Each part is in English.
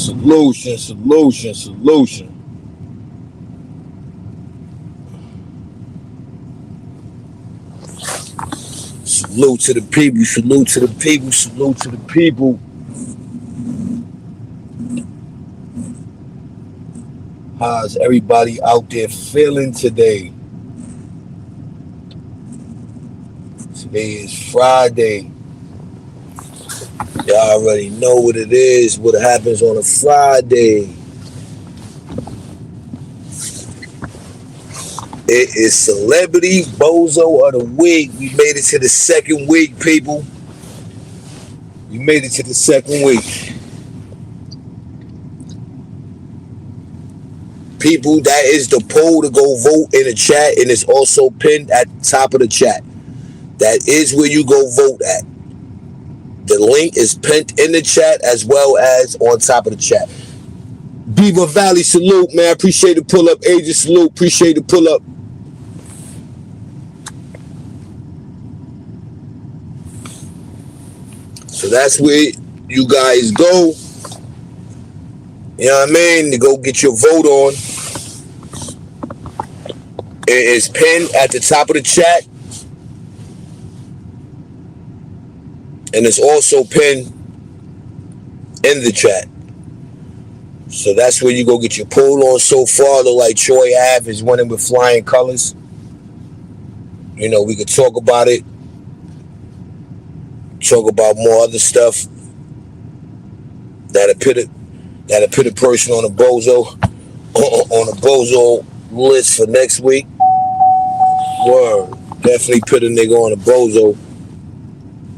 Solution, solution, solution. Salute to the people, salute to the people, salute to the people. How's everybody out there feeling today? Today is Friday. Y'all already know what it is, what happens on a Friday. It is Celebrity Bozo of the Week. We made it to the second week, people. We made it to the second week. People, that is the poll to go vote in the chat, and it's also pinned at the top of the chat. That is where you go vote at. The link is pinned in the chat as well as on top of the chat. Beaver Valley, salute, man. Appreciate the pull up. Agent, salute. Appreciate the pull up. So that's where you guys go. You know what I mean? To go get your vote on. It is pinned at the top of the chat. And it's also pinned in the chat. So that's where you go get your poll on. So far, look like Troy Ave is winning with flying colors. You know, we could talk about it. Talk about more other stuff. That'll put a person on a Bozo list for next week. Word. Definitely put a nigga on a Bozo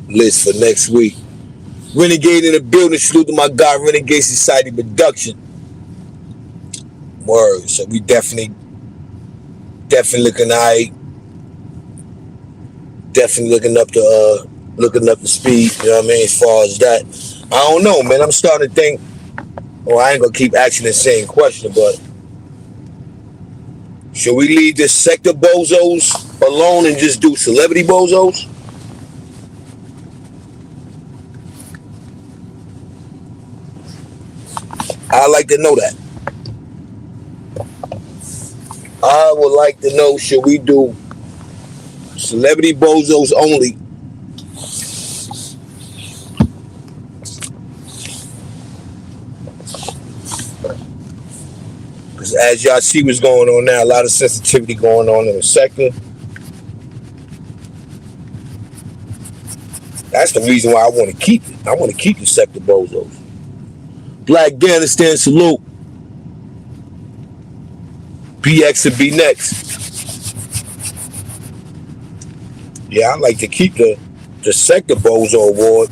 list for next week. Renegade in the building. Salute to my guy, Renegade Society Production. Word. So we definitely looking alright. Definitely looking up the speed. You know what I mean? As far as that, I don't know, man. I'm starting to think. Well, I ain't gonna keep asking the same question, but should we leave this sector bozos alone and just do celebrity bozos? I'd like to know that. I would like to know, should we do celebrity bozos only? Because as y'all see what's going on now, a lot of sensitivity going on in the sector. That's the reason why I want to keep it. I want to keep the sector bozos. Black Afghanistan, salute. BX and B next. Yeah, I'd like to keep the sector bozo award.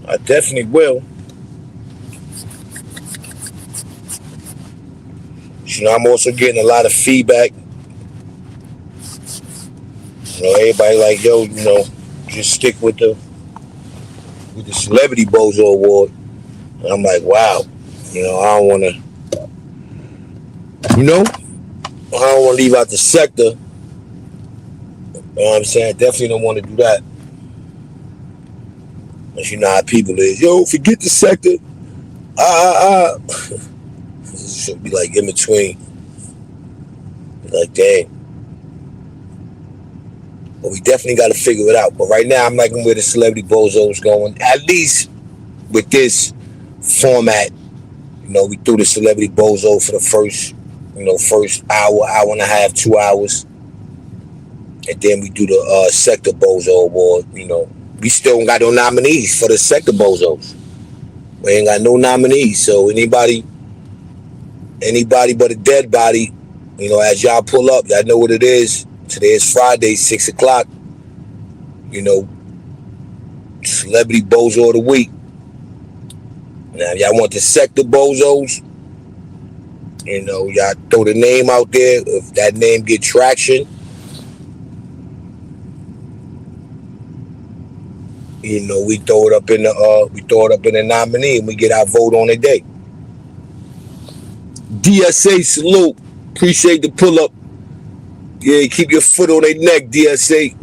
I definitely will. You know, I'm also getting a lot of feedback. You know, everybody like, yo, you know, just stick with the Celebrity Bozo Award. And I'm like, wow. You know, I don't want to, I don't want to leave out the sector. You know what I'm saying? I definitely don't want to do that. But you know how people is. Yo, forget the sector. It should be like in between. Like, dang. But we definitely got to figure it out. But right now, I'm liking where the Celebrity Bozo is going. At least with this format. You know, we threw the Celebrity Bozo for the first hour and a half, 2 hours. And then we do the Sector Bozo Award. You know, we still ain't got no nominees for the Sector Bozos. We ain't got no nominees. So anybody but a dead body, you know, as y'all pull up, y'all know what it is. Today is Friday, 6 o'clock. You know, Celebrity Bozo of the Week. Now, if y'all want the sector bozos, you know, y'all throw the name out there. If that name get traction, you know, we throw it up in the nominee and we get our vote on the day. DSA, salute. Appreciate the pull up. Yeah, keep your foot on their neck, DSA.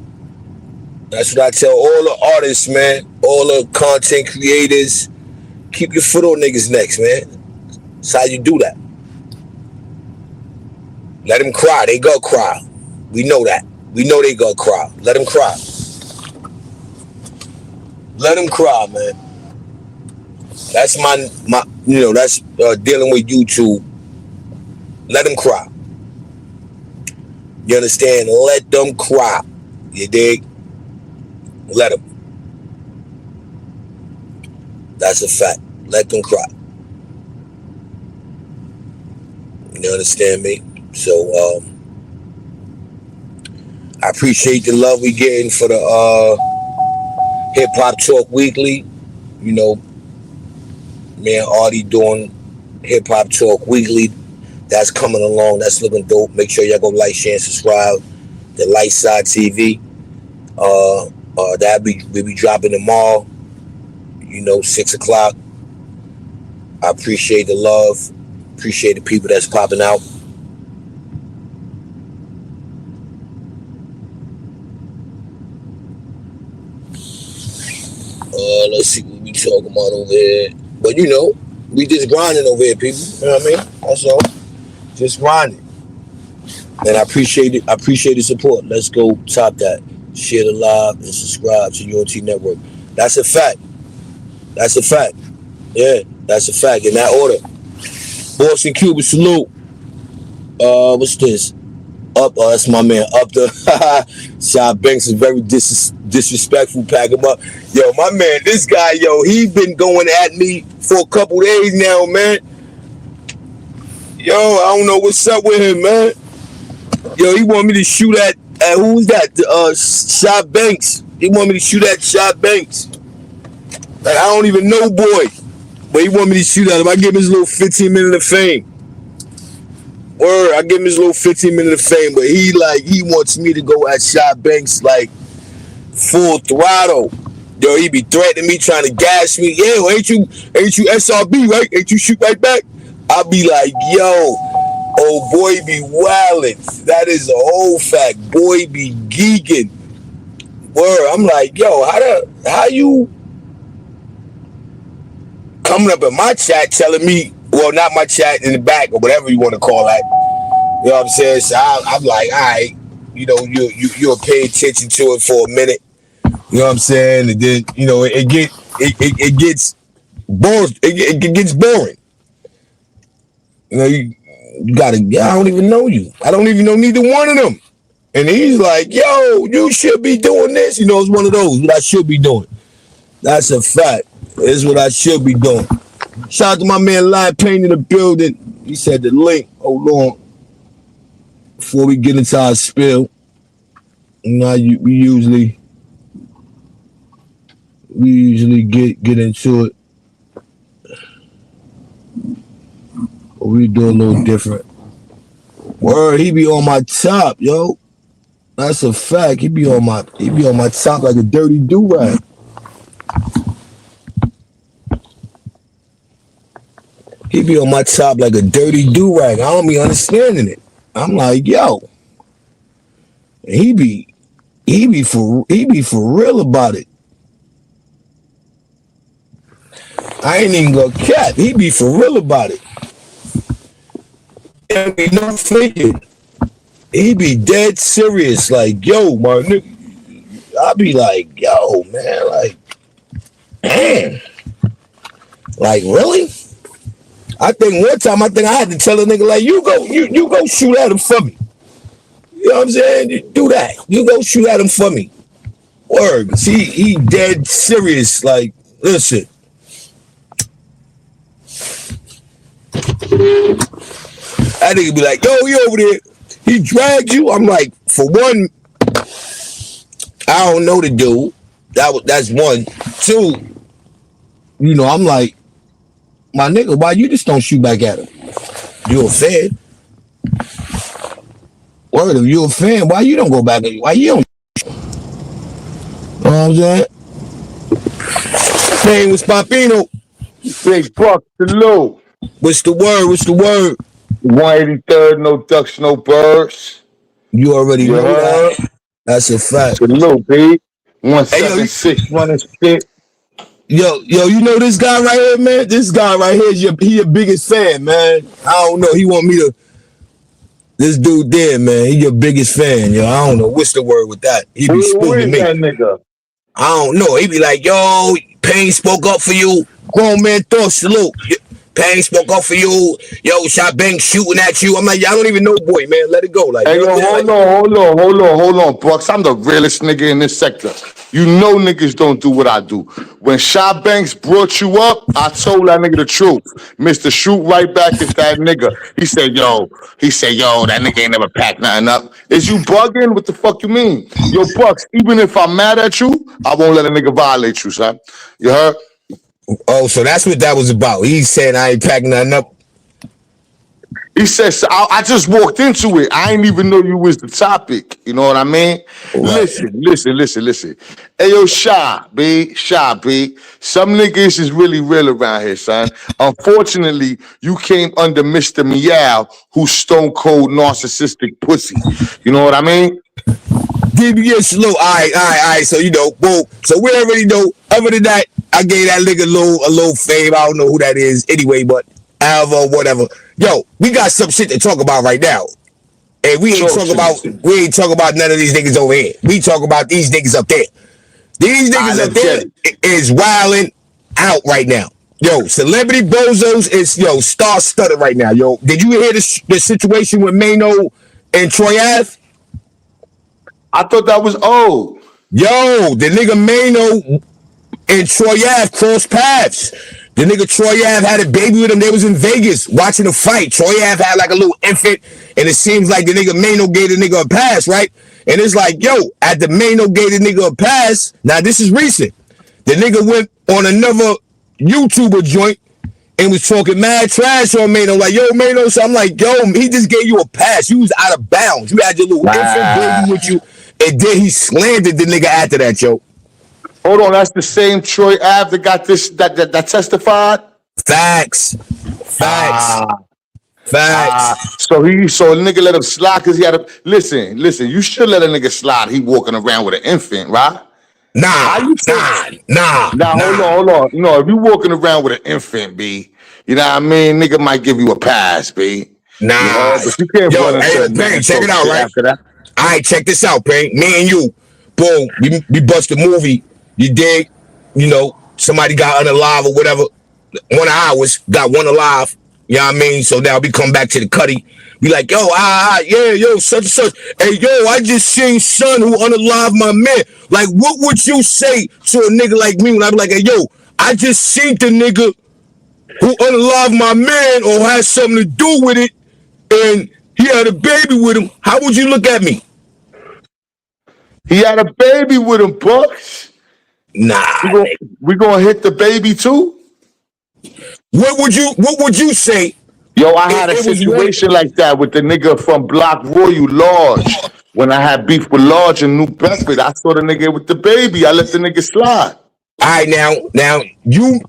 That's what I tell all the artists, man. all the content creators, keep your foot on niggas' necks, man. That's how you do that. Let them cry. They gonna cry. We know that. We know they gonna cry. Let them cry. Let them cry, man. That's my that's dealing with YouTube. Let them cry. You understand? Let them cry. You dig? Let them. That's a fact. Let them cry. You understand me? So I appreciate the love we getting for the Hip Hop Talk Weekly. You know, man, Artie doing Hip Hop Talk Weekly. That's coming along. That's looking dope. Make sure y'all go like, share, and subscribe to Lightside TV. We'll be dropping tomorrow. 6 o'clock. I appreciate the love. Appreciate the people that's popping out. Let's see what we talking about over here. But we just grinding over here, people. You know what I mean? That's all. Just grinding. And I appreciate it. I appreciate the support. Let's go top that. Share the live and subscribe to UNT Network. That's a fact. That's a fact. Yeah, that's a fact. In that order. Boston Cuba, salute. What's this? That's my man. Up the Shy Banks is very disrespectful. Pack him up. Yo, my man, this guy, he been going at me for a couple days now, man. Yo, I don't know what's up with him, man. Yo, he want me to shoot at who was that? Shy Banks. He want me to shoot at Shy Banks. Like, I don't even know, boy. But he want me to shoot at him. I give him his little 15 minute of fame. Word, I give him his little 15 minute of fame. But he wants me to go at Shy Banks like full throttle. Yo, he be threatening me, trying to gas me. Yeah, ain't you SRB, right? Ain't you shoot right back? I'll be like, yo, oh boy be wildin'. That is a whole fact. Boy be geeking. Word, I'm like, yo, how you coming up in my chat telling me, well, not my chat, in the back or whatever you want to call that. You know what I'm saying? So I'm like, all right, you'll pay attention to it for a minute. You know what I'm saying? And then, it gets boring. It gets boring. You gotta, I don't even know you. I don't even know neither one of them. And he's like, yo, you should be doing this. It's one of those, what I should be doing. That's a fact. It's what I should be doing. Shout out to my man Lion Payne in the building. He said the link. Hold on. Before we get into our spill, we usually get into it. But we do a little different. Word, he be on my top, yo. That's a fact. He be on my top like a dirty do-rag. He be on my top like a dirty do-rag. I don't be understanding it. I'm like, yo. He be for real about it. I ain't even gonna cap. He be for real about it. And be no faking. He be dead serious. Like, yo, my nigga. I be like, yo, man, like, man. Like, really? I think one time I had to tell a nigga, like, you go shoot at him for me. You know what I'm saying? You do that. You go shoot at him for me. Word. See, he dead serious. Like, listen. That nigga be like, yo, he over there. He dragged you. I'm like, for one, I don't know the dude. That's one. Two, I'm like, my nigga, why you just don't shoot back at him? You a fan? Word, if you a fan, why you don't go back at him? Why you don't? You know what I'm saying? Name was Papino. Big Buck, salute. What's the word? 183rd, no ducks, no birds. You already know that. That's a fact. Salute, B. 176 running shit. Yo, you know this guy right here, man? This guy right here, he your biggest fan, man. I don't know. He want me to. This dude there, man. He your biggest fan, yo. I don't know what's the word with that. He be Who spooning is me. that nigga? I don't know. He be like, yo, Payne spoke up for you. Grown man thought salute. Payne spoke up for you. Yo, Shot Bang shooting at you. I'm like, y'all don't even know, boy, man. Let it go. Like, Hey, you know yo, what I'm saying? hold on, Bucks. I'm the realest nigga in this sector. You know niggas don't do what I do. When Shy Banks brought you up, I told that nigga the truth. Mr. Shoot right back at that nigga. He said, yo, that nigga ain't never packed nothing up. Is you bugging? What the fuck you mean? Yo, Bucks, even if I'm mad at you, I won't let a nigga violate you, son. You heard? Oh, so that's what that was about. He's saying I ain't packing nothing up. He says, I just walked into it. I didn't even know you was the topic. You know what I mean? Right. Listen. Hey, yo, Shy B. Some niggas is really real around here, son. Unfortunately, you came under Mr. Meow, who's stone cold narcissistic pussy. You know what I mean? DBS slow. All right. So, you know, boom. So we already know. Other than that, I gave that nigga a little fame. I don't know who that is anyway, but Alva, whatever. Yo, we got some shit to talk about right now. And we ain't talking about none of these niggas over here. We talk about these niggas up there. These niggas up there is wilding out right now. Yo, Celebrity Bozos is star studded right now. Yo, did you hear the situation with Mano and Troy Ave? I thought that was old. Yo, the nigga Mano and Troy Ave crossed paths. The nigga Troy Ave had a baby with him. They was in Vegas watching a fight. Troy Ave had like a little infant, and it seems like the nigga Mano gave the nigga a pass, right? And it's like, yo, at the Mano gave the nigga a pass. Now this is recent. The nigga went on another YouTuber joint and was talking mad trash on Mano. Like, yo, Mano. So I'm like, yo, he just gave you a pass. You was out of bounds. You had your little infant baby with you, and then he slandered the nigga after that, yo. Hold on, that's the same Troy Ave that got this that testified. Facts. So the nigga let him slide because he had a listen. You should let a nigga slide. He walking around with an infant, right? Nah. Hold on. No, if you walking around with an infant, B, you know what I mean? Nigga might give you a pass, B. Nah. You know, but you can't run into Payne, check it out, right? After that. All right, check this out, Payne. Me and you, boom, we bust a movie. You dig? You know, somebody got unalive or whatever. One of ours got one alive. You know what I mean? So now we come back to the cutty. We like, yo, yo, such and such. Hey, yo, I just seen son who unalive my man. Like, what would you say to a nigga like me when I be like, hey, yo, I just seen the nigga who unalive my man or has something to do with it, and he had a baby with him. How would you look at me? He had a baby with him, Bucks. Nah. We gonna hit the baby too? What would you say? Yo, I had a situation like that with the nigga from Block Royal Lodge. When I had beef with Lodge in New Bedford, I saw the nigga with the baby. I let the nigga slide. All right, now you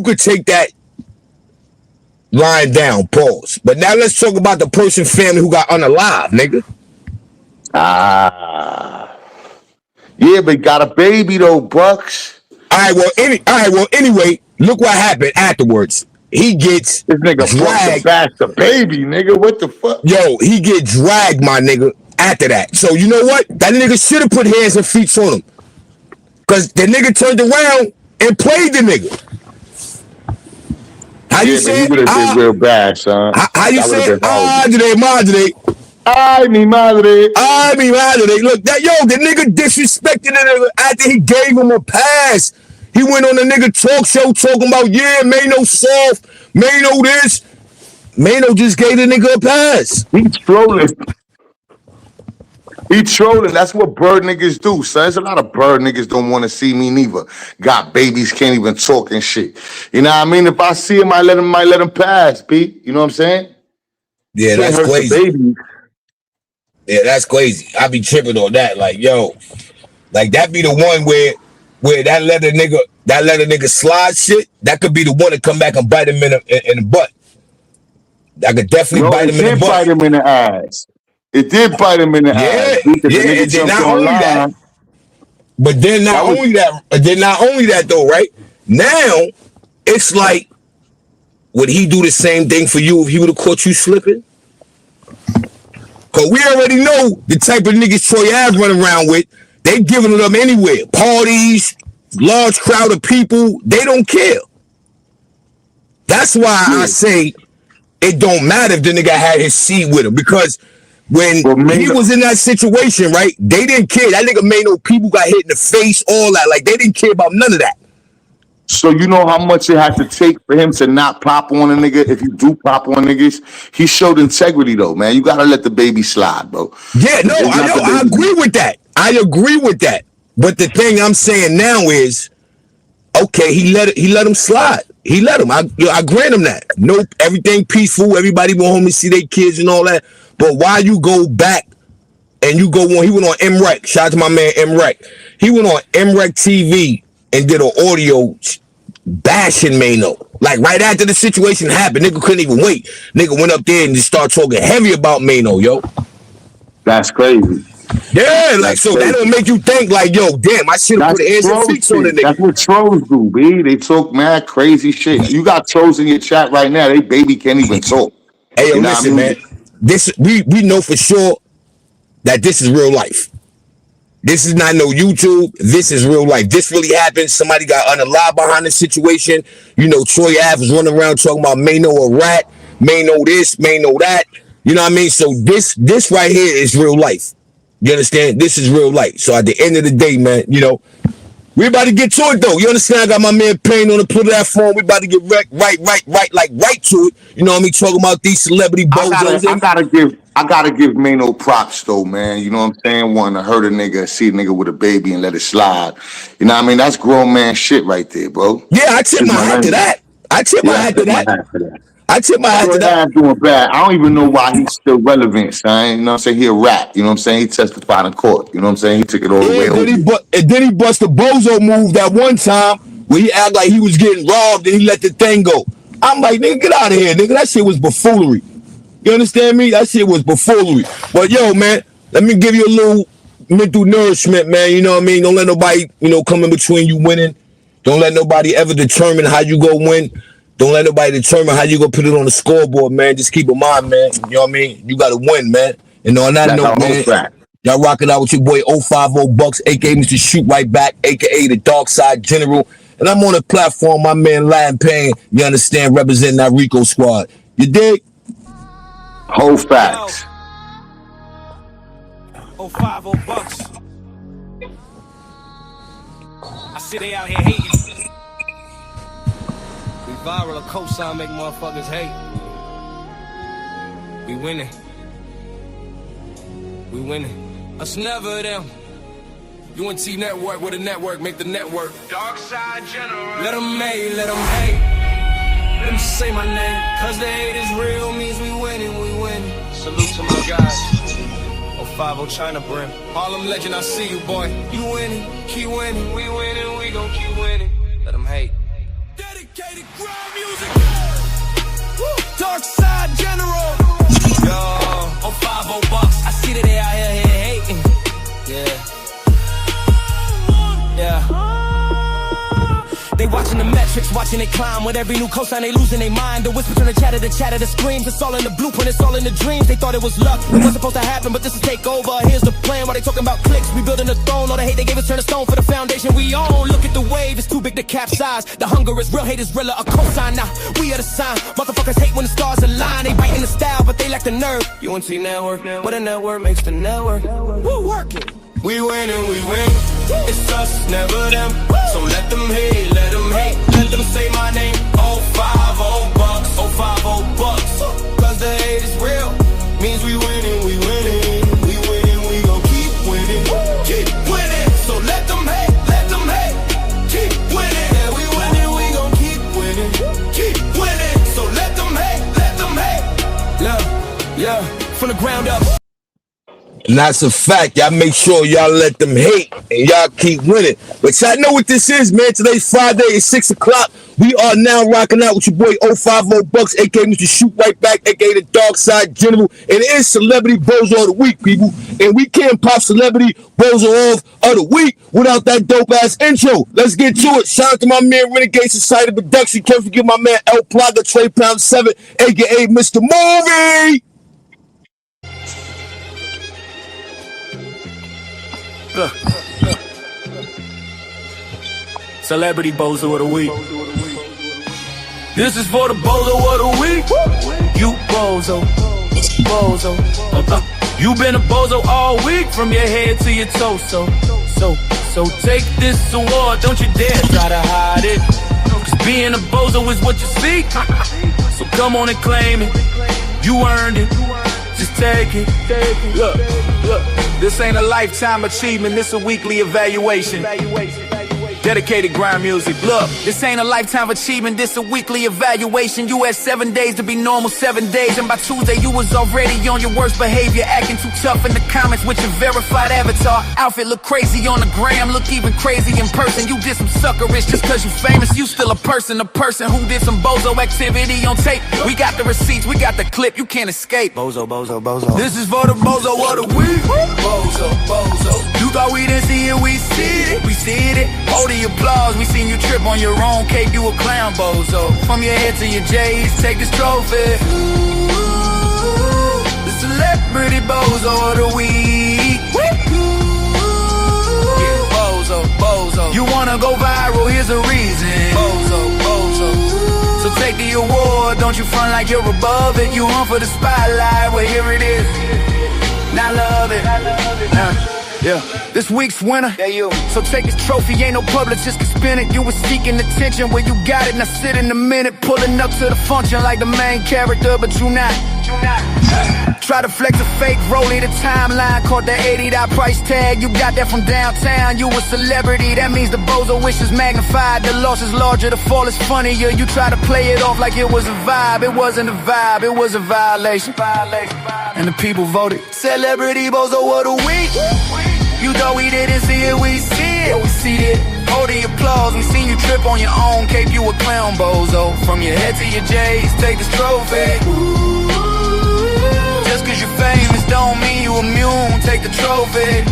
could take that line down, pause. But now let's talk about the person family who got unalive, nigga. Yeah, but got a baby though, Bucks. All right, well, anyway, look what happened afterwards. He gets this nigga dragged back the baby, nigga. What the fuck? Yo, he get dragged, my nigga, after that. So you know what? That nigga should have put hands and feet on him. Cause the nigga turned around and played the nigga. How you say it? He would have been real bad, son. How you say it? Madre. Ay, mi madre. Look, the nigga disrespected the nigga after he gave him a pass. He went on the nigga talk show talking about, yeah, Mano soft, Mano this. Mano just gave the nigga a pass. He trolling. That's what bird niggas do, son. There's a lot of bird niggas don't want to see me neither. Got babies, can't even talk and shit. You know what I mean? If I see him, I might let him pass, B. You know what I'm saying? Yeah, that's crazy. Yeah, that's crazy. I be tripping on that. Like, yo, like that be the one where that let a nigga slide shit. That could be the one to come back and bite him in the butt. That could definitely bite him in the butt. Bite him in the ass. It did bite him in the ass. Yeah, and then not only that. But then not only that though, right? Now, it's like, would he do the same thing for you if he would have caught you slipping? Because we already know the type of niggas Troy Ave running around with. They giving it up anywhere. Parties, large crowd of people. They don't care. That's why I say it don't matter if the nigga had his seat with him. Because when he was in that situation, right, they didn't care. That nigga made no people got hit in the face, all that. Like, they didn't care about none of that. So you know how much it had to take for him to not pop on a nigga? If you do pop on niggas, he showed integrity though, man. You gotta let the baby slide, bro. Yeah, no, I agree with that. I agree with that. But the thing I'm saying now is, okay, he let him slide. He let him. I grant him that. Nope, everything peaceful. Everybody went home to see their kids and all that. But why you go back and you go on? He went on MREC. Shout out to my man MREC. He went on MREC TV and did an audio bashing Mano. Like right after the situation happened, nigga couldn't even wait. Nigga went up there and just started talking heavy about Mano, yo. That's crazy. Yeah, like so that don't make you think like, yo, damn, I should have put hands and feet on the nigga. That's what trolls do, B. They talk mad crazy shit. You got trolls in your chat right now. They baby can't even talk. Hey, yo, listen, man. This we know for sure that this is real life. This is not no YouTube. This is real life. This really happened. Somebody got unalive behind the situation. You know, Troy Ave was running around talking about Mano a rat, Mano this, Mano that. You know what I mean? So this right here is real life. You understand? This is real life. So at the end of the day, man, you know, we about to get to it though. You understand? I got my man Payne on the platform. We about to get right to it. You know what I mean? Talking about these celebrity bozos. I gotta give Mano props though, man. You know what I'm saying? Wanting to hurt a nigga, see a nigga with a baby and let it slide. You know what I mean? That's grown man shit right there, bro. Yeah, I tip my hat to that. I tip my hat to that. Doing bad. I don't even know why he's still relevant, son. You know what I'm saying? He a rap. You know what I'm saying? He testified in court. You know what I'm saying? He took it all the way over. And then he bust the Bozo move that one time where he acted like he was getting robbed and he let the thing go. I'm like, nigga, get out of here, nigga. That shit was buffoonery. You understand me? That shit was buffoonery. But yo, man, let me give you a little mental nourishment, man. You know what I mean? Don't let nobody, you know, come in between you winning. Don't let nobody ever determine how you go win. Don't let nobody determine how you go put it on the scoreboard, man. Just keep in mind, man. You know what I mean? You got to win, man. And on that note, man, y'all rocking out with your boy 050 Bucks, a.k.a. Mr. Shoot Right Back, a.k.a. the Dark Side General. And I'm on the platform, my man Latin Payne, you understand, representing that Rico squad. You dig? Whole facts. 050 Bucks. I see they out here hating. We viral, a cosign make motherfuckers hate. We winning. We winning. Us never them. UNT network with a network, make the network. Dark Side General. Let them hate, let them hate. Let them say my name. Cause the hate is real, means we winning, we winning. Salute to my guys. 050 China Brim. Harlem legend, I see you, boy. You winning, keep winning. We winning, we gon' keep winning. Let them hate. Dedicated ground music. Woo. Dark Side General. Yo, 050 Bucks. I see that they out here hating. Yeah. Yeah. They watching the metrics, watching it climb. With every new cosign, they losing their mind. The whisper turn the chatter, the screams. It's all in the blueprint, it's all in the dreams. They thought it was luck, it wasn't supposed to happen, but this is takeover. Here's the plan, while they talking about clicks, we building a throne. All the hate they gave us turn to stone for the foundation we own. Look at the wave, it's too big to capsize. The hunger is real, hate is realer, a cosign now. We are the sign, motherfuckers hate when the stars align. They biting the style, but they lack the nerve. UNT network, what a network makes the network. Woo, work it. We winning, we win. It's us, never them. So let them hate, let them hate. Let them say my name. 050 Bucks, 050 Bucks. Cause the hate is real. Means we winning, we winning. We winning, we gon' keep winning. Keep winning. So let them hate, let them hate. Keep winning. Yeah, we winning, we gon' keep winning. Keep winning. So let them hate, let them hate. Love, yeah, from the ground up. And that's a fact. Y'all make sure y'all let them hate and y'all keep winning. But y'all know what this is, man. Today's Friday. It's 6 o'clock. We are now rocking out with your boy 050 Bucks, a.k.a. Mr. Shoot Right Back, a.k.a. the Dark Side General. And it is Celebrity Bozo of the Week, people. and we can't pop Celebrity Bozo off of the week without that dope ass intro. Let's get to it. Shout out to my man Renegade Society Production. Can't forget my man El Plaga, Trey Pound 7, aka Mr. Movie. Celebrity Bozo of the week. This is for the Bozo of the week. You Bozo, Bozo. You been a Bozo all week from your head to your torso. So take this award, don't you dare try to hide it. Cause being a Bozo is what you seek. So come on and claim it. You earned it. Just take it. Look. This ain't a lifetime achievement, this a weekly evaluation. Dedicated grind music. Look, this ain't a lifetime achievement, this a weekly evaluation. You had 7 days to be normal, 7 days, and by Tuesday you was already on your worst behavior, acting too tough in the comments with your verified avatar. Outfit look crazy on the gram, look even crazy in person. You did some suckerish just cause you famous. You still a person who did some Bozo activity on tape. We got the receipts, we got the clip, you can't escape. Bozo. This is for the Bozo of the week. Bozo. You thought we didn't see it, we see it. Hold the applause, we seen you trip on your own cape, you a clown, Bozo. From your head to your J's, take this trophy. The Celebrity Bozo of the week. Yeah, Bozo. You wanna go viral, here's a reason. Bozo. So take the award, don't you front like you're above it. You hunt for the spotlight, well here it is. Now love it. Yeah, this week's winner. Yeah, you. So take this trophy, ain't no publicist can spin it. You was seeking attention where you got it. Now sit in a minute, pulling up to the function like the main character, but you not. Try to flex a fake, rolling the timeline. Caught that $80 price tag, you got that from downtown. You a celebrity, that means the Bozo wish is magnified. The loss is larger, the fall is funnier. You try to play it off like it was a vibe. It wasn't a vibe, it was a violation. And the people voted Celebrity Bozo of the week. You thought we didn't see it, we see it. We see it. Hold the applause, we seen you trip on your own cape. You a clown, Bozo. From your head to your J's, take this trophy. Just cause you're famous don't mean you immune. Take the trophy.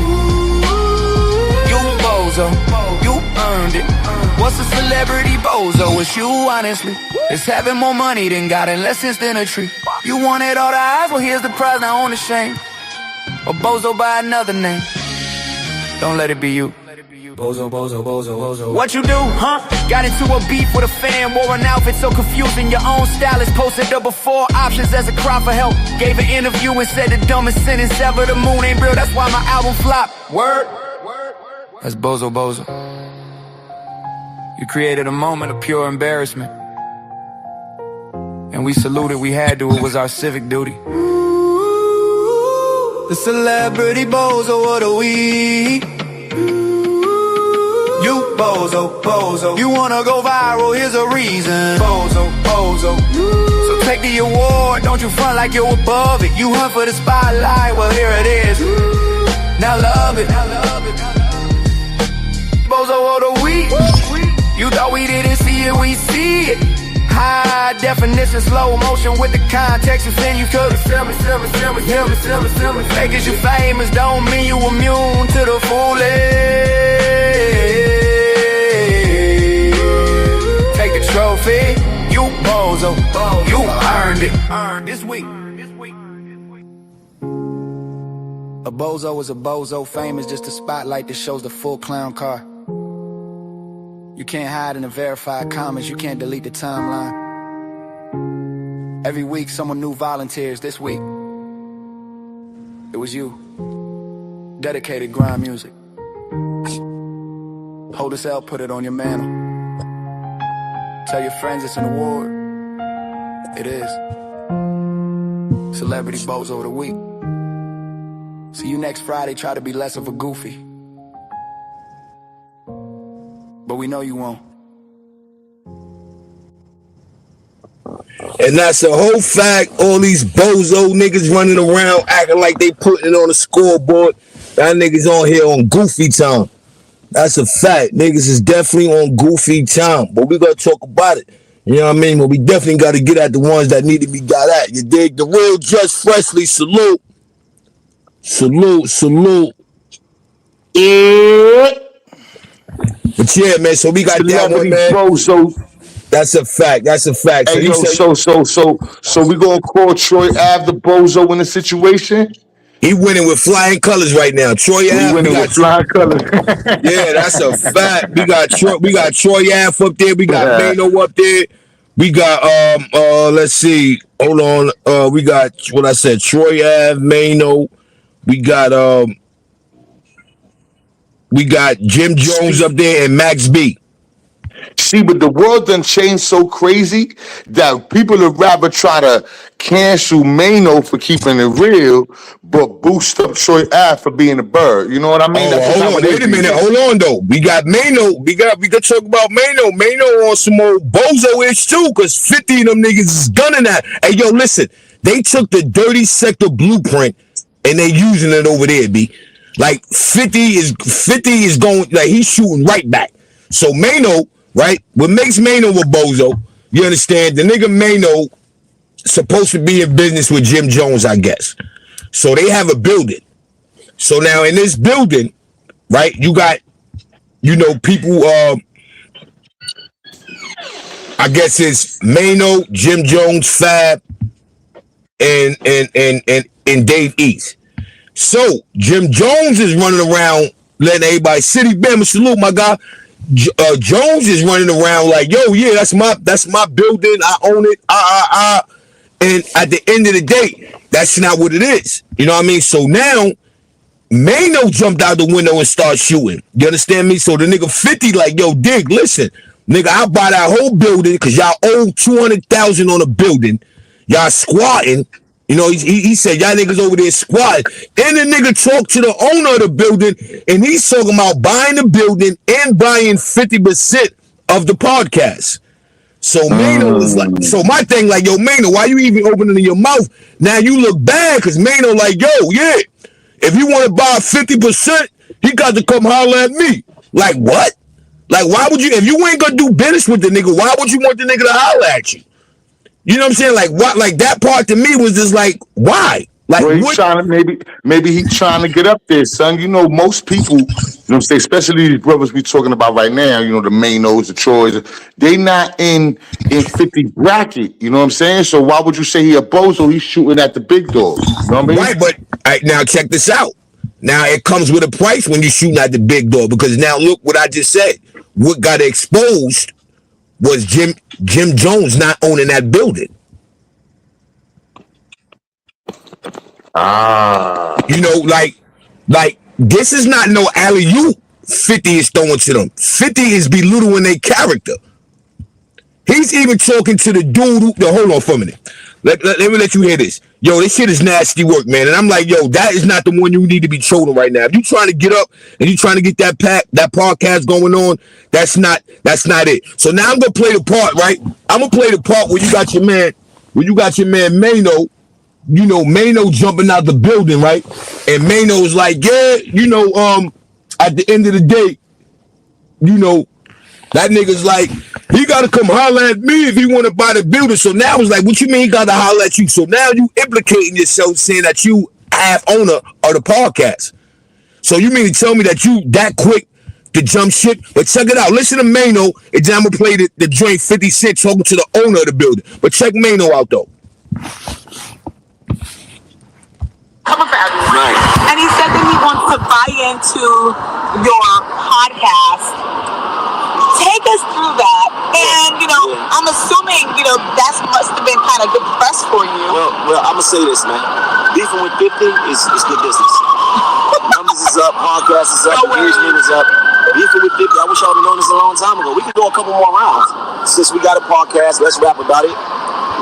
You Bozo, you earned it. What's a Celebrity Bozo? It's you, honestly. It's having more money than God and less sense than a tree. You wanted all the eyes, well here's the prize, now own the shame. Or Bozo by another name. Don't let it be you. Bozo. What you do, huh? Got into a beef with a fan, wore an outfit so confusing. Your own stylist posted the before options as a cry for help. Gave an interview and said the dumbest sentence ever. The moon ain't real, that's why my album flopped. Word? That's Bozo. You created a moment of pure embarrassment. And we saluted, we had to, it was our civic duty. The Celebrity Bozo of the week. You Bozo. You wanna go viral, here's a reason. Bozo. So take the award, don't you front like you're above it. You hunt for the spotlight, well here it is. Now love it. Bozo of the week. You thought we didn't see it, we see it. High definition, slow motion with the context. You saying you could sell me. Fake as you famous don't mean you immune to the foolish. Take the trophy, you Bozo, you earned it. This week. A Bozo is a Bozo, fame is just a spotlight that shows the full clown car. You can't hide in the verified comments, you can't delete the timeline. Every week someone new volunteers. This week it was you. Dedicated grind music. Hold this out, put it on your mantle. Tell your friends it's an award. It is. Celebrity Bozo of the week. See you next Friday, try to be less of a goofy. But we know you won't. And that's a whole fact. All these Bozo niggas running around acting like they putting it on the scoreboard. That niggas on here on goofy time. That's a fact. Niggas is definitely on goofy time. But we gotta talk about it. You know what I mean? But we definitely gotta get at the ones that need to be got at. You dig? The real Just Freshly salute. Salute. Yeah. But yeah, man. So we got that one, Celebrity man. Bozo. That's a fact. So Hey you yo, said so we gonna call Troy Ave the Bozo in the situation? he winning with flying colors right now. Troy We Ave, we winning with got. flying colors. Yeah, that's a fact. We got Troy Ave up there. We got Mano up there. We got let's see. Hold on. We got what I said, Troy Ave, Mano. We got Jim Jones up there and Max B. See, but the world done changed so crazy that people would rather try to cancel Mano for keeping it real, but boost up Troy Ave for being a bird. You know what I mean? Oh, That's well, just hold how on. it is Wait a these minute. days. Hold on, though. We got Mano. We could talk about Mano. Mano on some old Bozo-ish, too, because 50 of them niggas is gunning that. Hey, yo, listen. They took the dirty sector blueprint and they using it over there, B. Like, 50 is going, like, he's shooting right back. So, Mano, right? What makes Mano a Bozo, you understand? The nigga Mano supposed to be in business with Jim Jones, I guess. So, they have a building. So, now in this building, right? You got, people. I guess it's Mano, Jim Jones, Fab, and Dave East. So Jim Jones is running around letting everybody city bam salute my guy. Jones is running around like, yo, yeah, that's my building. I own it. And at the end of the day, that's not what it is. You know what I mean? So now Mano jumped out the window and started shooting. You understand me? So the nigga 50 like, yo, dig, listen, nigga, I'll buy that whole building because y'all owe 200,000 on a building. Y'all squatting. You know, he said, y'all niggas over there squatting. Then the nigga talked to the owner of the building, and he's talking about buying the building and buying 50% of the podcast. So Mano was like, so my thing like, yo, Mano, why you even opening your mouth? Now you look bad because Mano like, yo, yeah. If you want to buy 50%, he got to come holler at me. Like, what? Like, why would you, if you ain't going to do business with the nigga, why would you want the nigga to holler at you? You know what I'm saying? Like, what? Like, that part to me was just like, why? Like, Well, he's what? trying to maybe he's trying to get up there, son. You know, most people, you know what I'm saying, especially these brothers we talking about right now, you know, the Manos, the Troys, they not in 50 bracket, you know what I'm saying? So why would you say he a bozo? He's shooting at the big dogs. You know what I mean? Right, but now check this out. Now it comes with a price when you're shooting at the big door because now look what I just said. What got exposed was Jim Jones not owning that building. You know, like this is not no alley-oop 50 is throwing to them. 50 is belittling their character. He's even talking to the dude who, hold on for a minute. Let me let you hear this. Yo, this shit is nasty work, man. And I'm like, yo, that is not the one you need to be trolling right now. If you trying to get up and you trying to get that podcast going on, that's not it. So now I'm gonna play the part, right? I'm gonna play the part where you got your man Mano, you know, Mano jumping out the building, right? And Mano's like, yeah, you know, at the end of the day, you know, that nigga's like, he got to come holler at me if he want to buy the building. So now it's like, what you mean he got to holler at you? So now you implicating yourself saying that you half owner of the podcast. So you mean to tell me that you that quick to jump ship? But check it out. Listen to Mano, and then I'm going to play the joint 50 Cent talking to the owner of the building. But check Mano out, though. Cover for everyone. Right. And he said that he wants to buy into your podcast. Take us through that. And, you know, I'm assuming, you know, that must have been kind of good press for you. Well, I'm going to say this, man. Beefing with 50 is good business. Numbers is up, podcast is up, engagement is up. Beefing with 50, I wish I would have known this a long time ago. We could go a couple more rounds. Since we got a podcast, let's rap about it.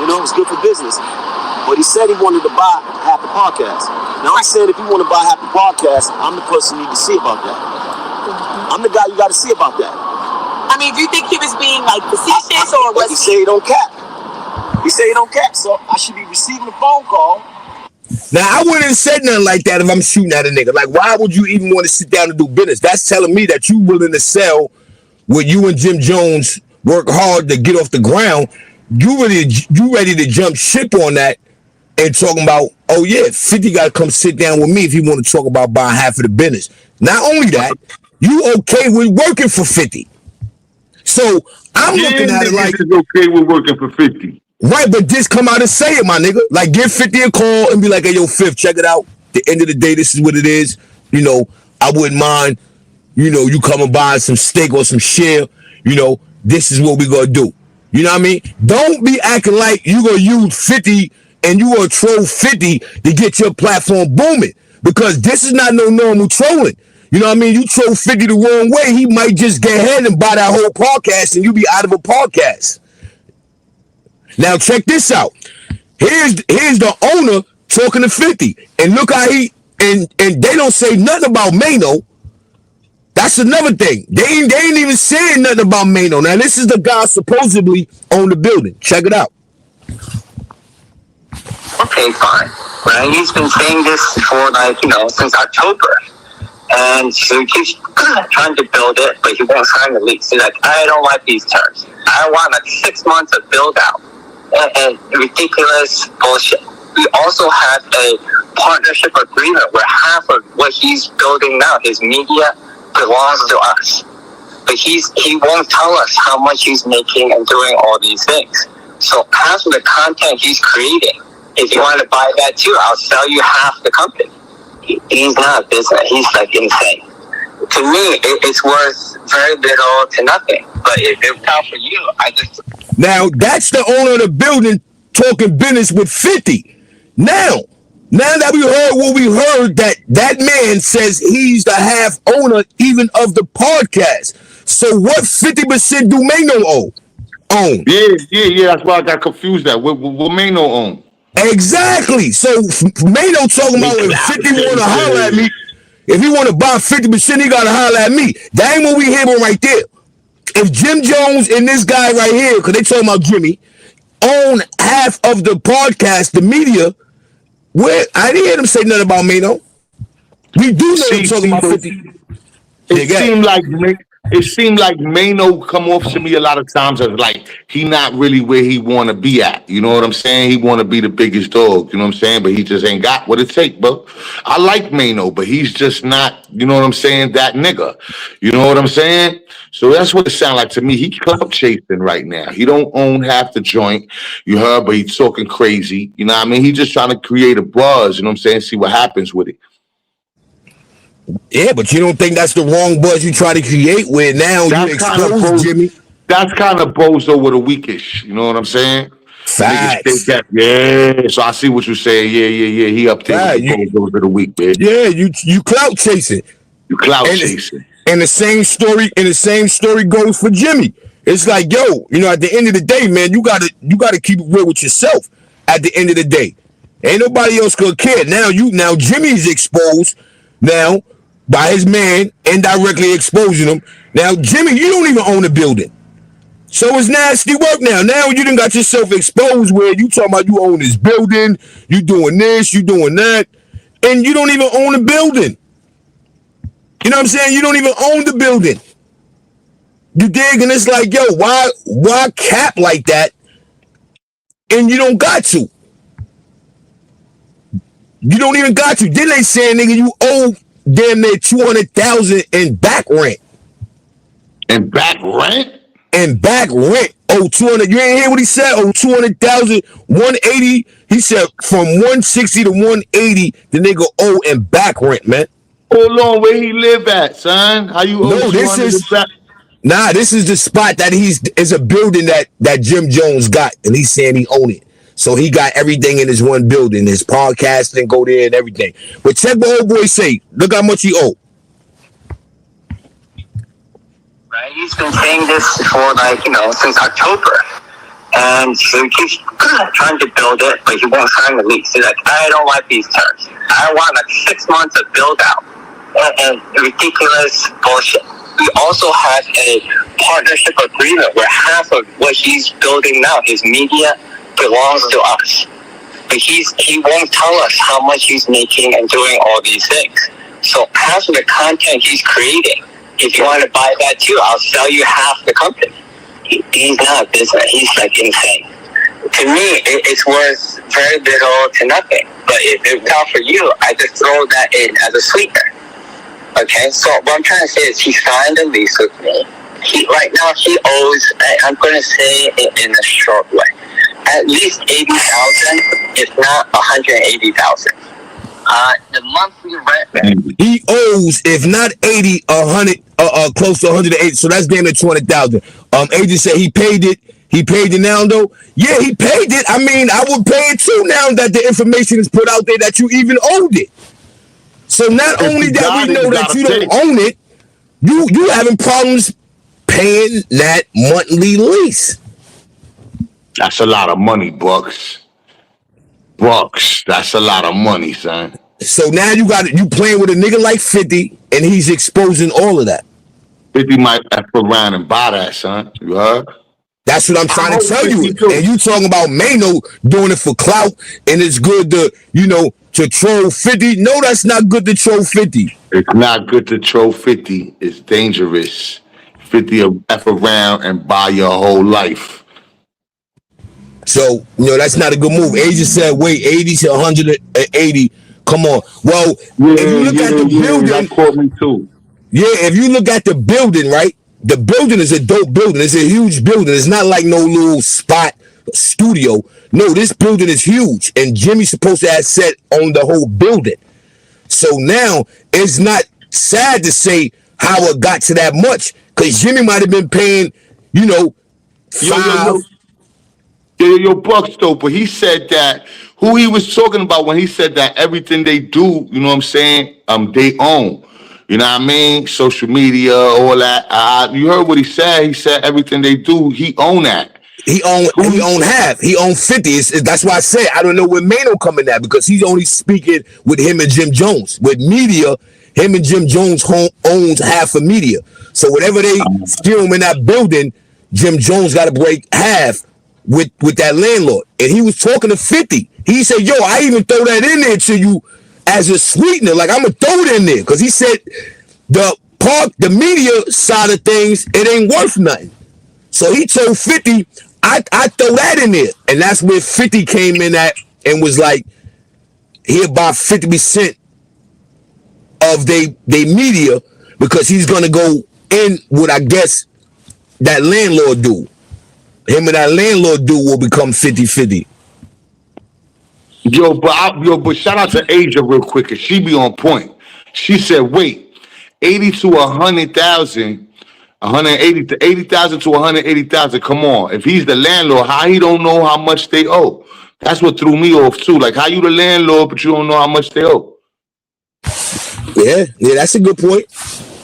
You know, it's good for business. But he said he wanted to buy half the podcast. Now I'm saying if you want to buy half the podcast, I'm the person you need to see about that. I'm the guy you got to see about that. I mean, do you think he was being like facetious or was he say he don't cap? He say he don't cap, so I should be receiving a phone call. Now I wouldn't have said nothing like that if I'm shooting at a nigga. Like, why would you even want to sit down and do business? That's telling me that you willing to sell what you and Jim Jones work hard to get off the ground. You ready to jump ship on that and talking about, oh yeah, 50 got to come sit down with me if he want to talk about buying half of the business. Not only that, you okay with working for 50. So I'm looking at it like, it's okay with working for 50. Right, but just come out and say it, my nigga. Like, give 50 a call and be like, hey, yo, Fifth, check it out. At the end of the day, this is what it is. You know, I wouldn't mind, you come and buy some steak or some share. This is what we gonna do. You know what I mean? Don't be acting like you gonna use 50 and you gonna troll 50 to get your platform booming. Because this is not no normal trolling. You know what I mean? You troll 50 the wrong way, he might just get ahead and buy that whole podcast and you be out of a podcast. Now check this out. Here's the owner talking to 50. And look how and they don't say nothing about Mano. That's another thing. They ain't even saying nothing about Mano. Now this is the guy supposedly on the building. Check it out. Okay, fine. Right? He's been saying this for since October. And so he keeps trying to build it, but he won't sign the lease. He's like, I don't like these terms. I want 6 months of build out. And ridiculous bullshit. We also have a partnership agreement where half of what he's building now, his media, belongs to us. But he won't tell us how much he's making and doing all these things. So half of the content he's creating, if you want to buy that too, I'll sell you half the company. He's not a business. He's like insane. To me, it's worth very little to nothing. But if it's out for you, Now, that's the owner of the building talking business with 50. Now that we heard what we heard, that man says he's the half owner even of the podcast. So what 50% do Mano own? Yeah. That's why I got confused. What Mano own? Exactly. So Mano talking about if 50 want to holler at me, if he want to buy 50%, he got to holler at me. That ain't what we hearing right there. If Jim Jones and this guy right here, because they talking about Jimmy, own half of the podcast, the media, I didn't hear them say nothing about Mano. We do know they're talking about 50. It seemed like Mano come off to me a lot of times as like he not really where he want to be at. You know what I'm saying? He want to be the biggest dog. You know what I'm saying? But he just ain't got what it take, bro. I like Mano, but he's just not, you know what I'm saying, that nigga. You know what I'm saying? So that's what it sounds like to me. He clout chasing right now. He don't own half the joint. You heard, but he's talking crazy. You know what I mean? He just trying to create a buzz. You know what I'm saying? See what happens with it. Yeah, but you don't think that's the wrong buzz you try to create where now you expose Jimmy? That's kind of Bozo with a weakish. You know what I'm saying? Facts. Yeah, so I see what you're saying. Yeah. He up there with Bozo with a weak, man. Yeah, you clout chasing. You clout chasing. And the same story goes for Jimmy. It's like, yo, at the end of the day, man, you gotta keep it real with yourself. At the end of the day, ain't nobody else gonna care. Now Jimmy's exposed now by his man, indirectly exposing him. Now, Jimmy, you don't even own the building. So it's nasty work now. Now you done got yourself exposed where you talking about you own this building, you doing this, you doing that, and you don't even own the building. You know what I'm saying? You don't even own the building. You dig? And it's like, yo, why cap like that? And you don't got to. You don't even got to. Then they saying, nigga, you owe damn near $200,000 in back rent. And back rent? And back rent. Oh, 200. You ain't hear what he said? Oh, 200,000, 180. He said from 160 to 180, the nigga owe in back rent, man. Hold on, where he live at, son? How you owe? No, this is the spot that is a building that Jim Jones got, and he's saying he own it. So he got everything in his one building, his podcasting, go there and everything. But check what old boy say. Look how much he owe. Right? He's been saying this for since October. And so he keeps trying to build it, but he won't sign the lease. He's like, I don't like these terms. I want 6 months of build out. And ridiculous bullshit. We also have a partnership agreement where half of what he's building now, his media, belongs to us. But he won't tell us how much he's making and doing all these things. So half of the content he's creating, if you want to buy that too, I'll sell you half the company. He's not a business. He's like insane. to me, it's worth very little to nothing. But if it's not for you, I just throw that in as a sweetener. Okay, so what I'm trying to say is he signed a lease with me. Right now he owes, I'm going to say it in a short way, at least 80,000, if not 180,000. The monthly rent. He owes, if not 80, 100, close to 180. So that's damn near 200,000. Agent said he paid it. He paid it now though. Yeah, he paid it. I mean, I would pay it too now that the information is put out there that you even owed it. So not only that we know that you don't own it, you having problems paying that monthly lease. That's a lot of money, Bucks. That's a lot of money, son. So now you playing with a nigga like 50, and he's exposing all of that. 50 might F around and buy that, son. You heard? That's what I'm trying to tell you. And you talking about Mano doing it for clout, and it's good to, to troll 50. No, that's not good to troll 50. It's not good to troll 50. It's dangerous. 50 will F around and buy your whole life. So, that's not a good move. Agent said, wait, 80 to 180. Come on. Well, if you look at the building. That caught me too. Yeah, if you look at the building, right? The building is a dope building. It's a huge building. It's not like no little spot studio. No, this building is huge. And Jimmy's supposed to have set on the whole building. So now it's not sad to say how it got to that much. Because Jimmy might have been paying, Yo, Bucks though, but he said that who he was talking about when he said that everything they do, you know what I'm saying, they own. You know what I mean? Social media, all that. You heard what he said. He said everything they do, he own that. He own half. He own 50. That's why I said I don't know where Mano coming at, because he's only speaking with him and Jim Jones. With media, him and Jim Jones owns half of media. So whatever they film in that building, Jim Jones got to break half with that landlord. And he was talking to 50. He said, yo, I even throw that in there to you as a sweetener. Like, I'm going to throw it in there. Because he said the media side of things, it ain't worth nothing. So he told 50, I throw that in there. And that's where 50 came in at and was like, he'll buy 50% of they media, because he's going to go in with, I guess, that landlord dude. Him and that landlord dude will become 50-50. But shout out to Asia real quick, cause she be on point. She said, wait, 80 to 100,000, 180 to 80,000 to 180,000. Come on, if he's the landlord, how he don't know how much they owe? That's what threw me off too. Like, how you the landlord but you don't know how much they owe? Yeah, that's a good point.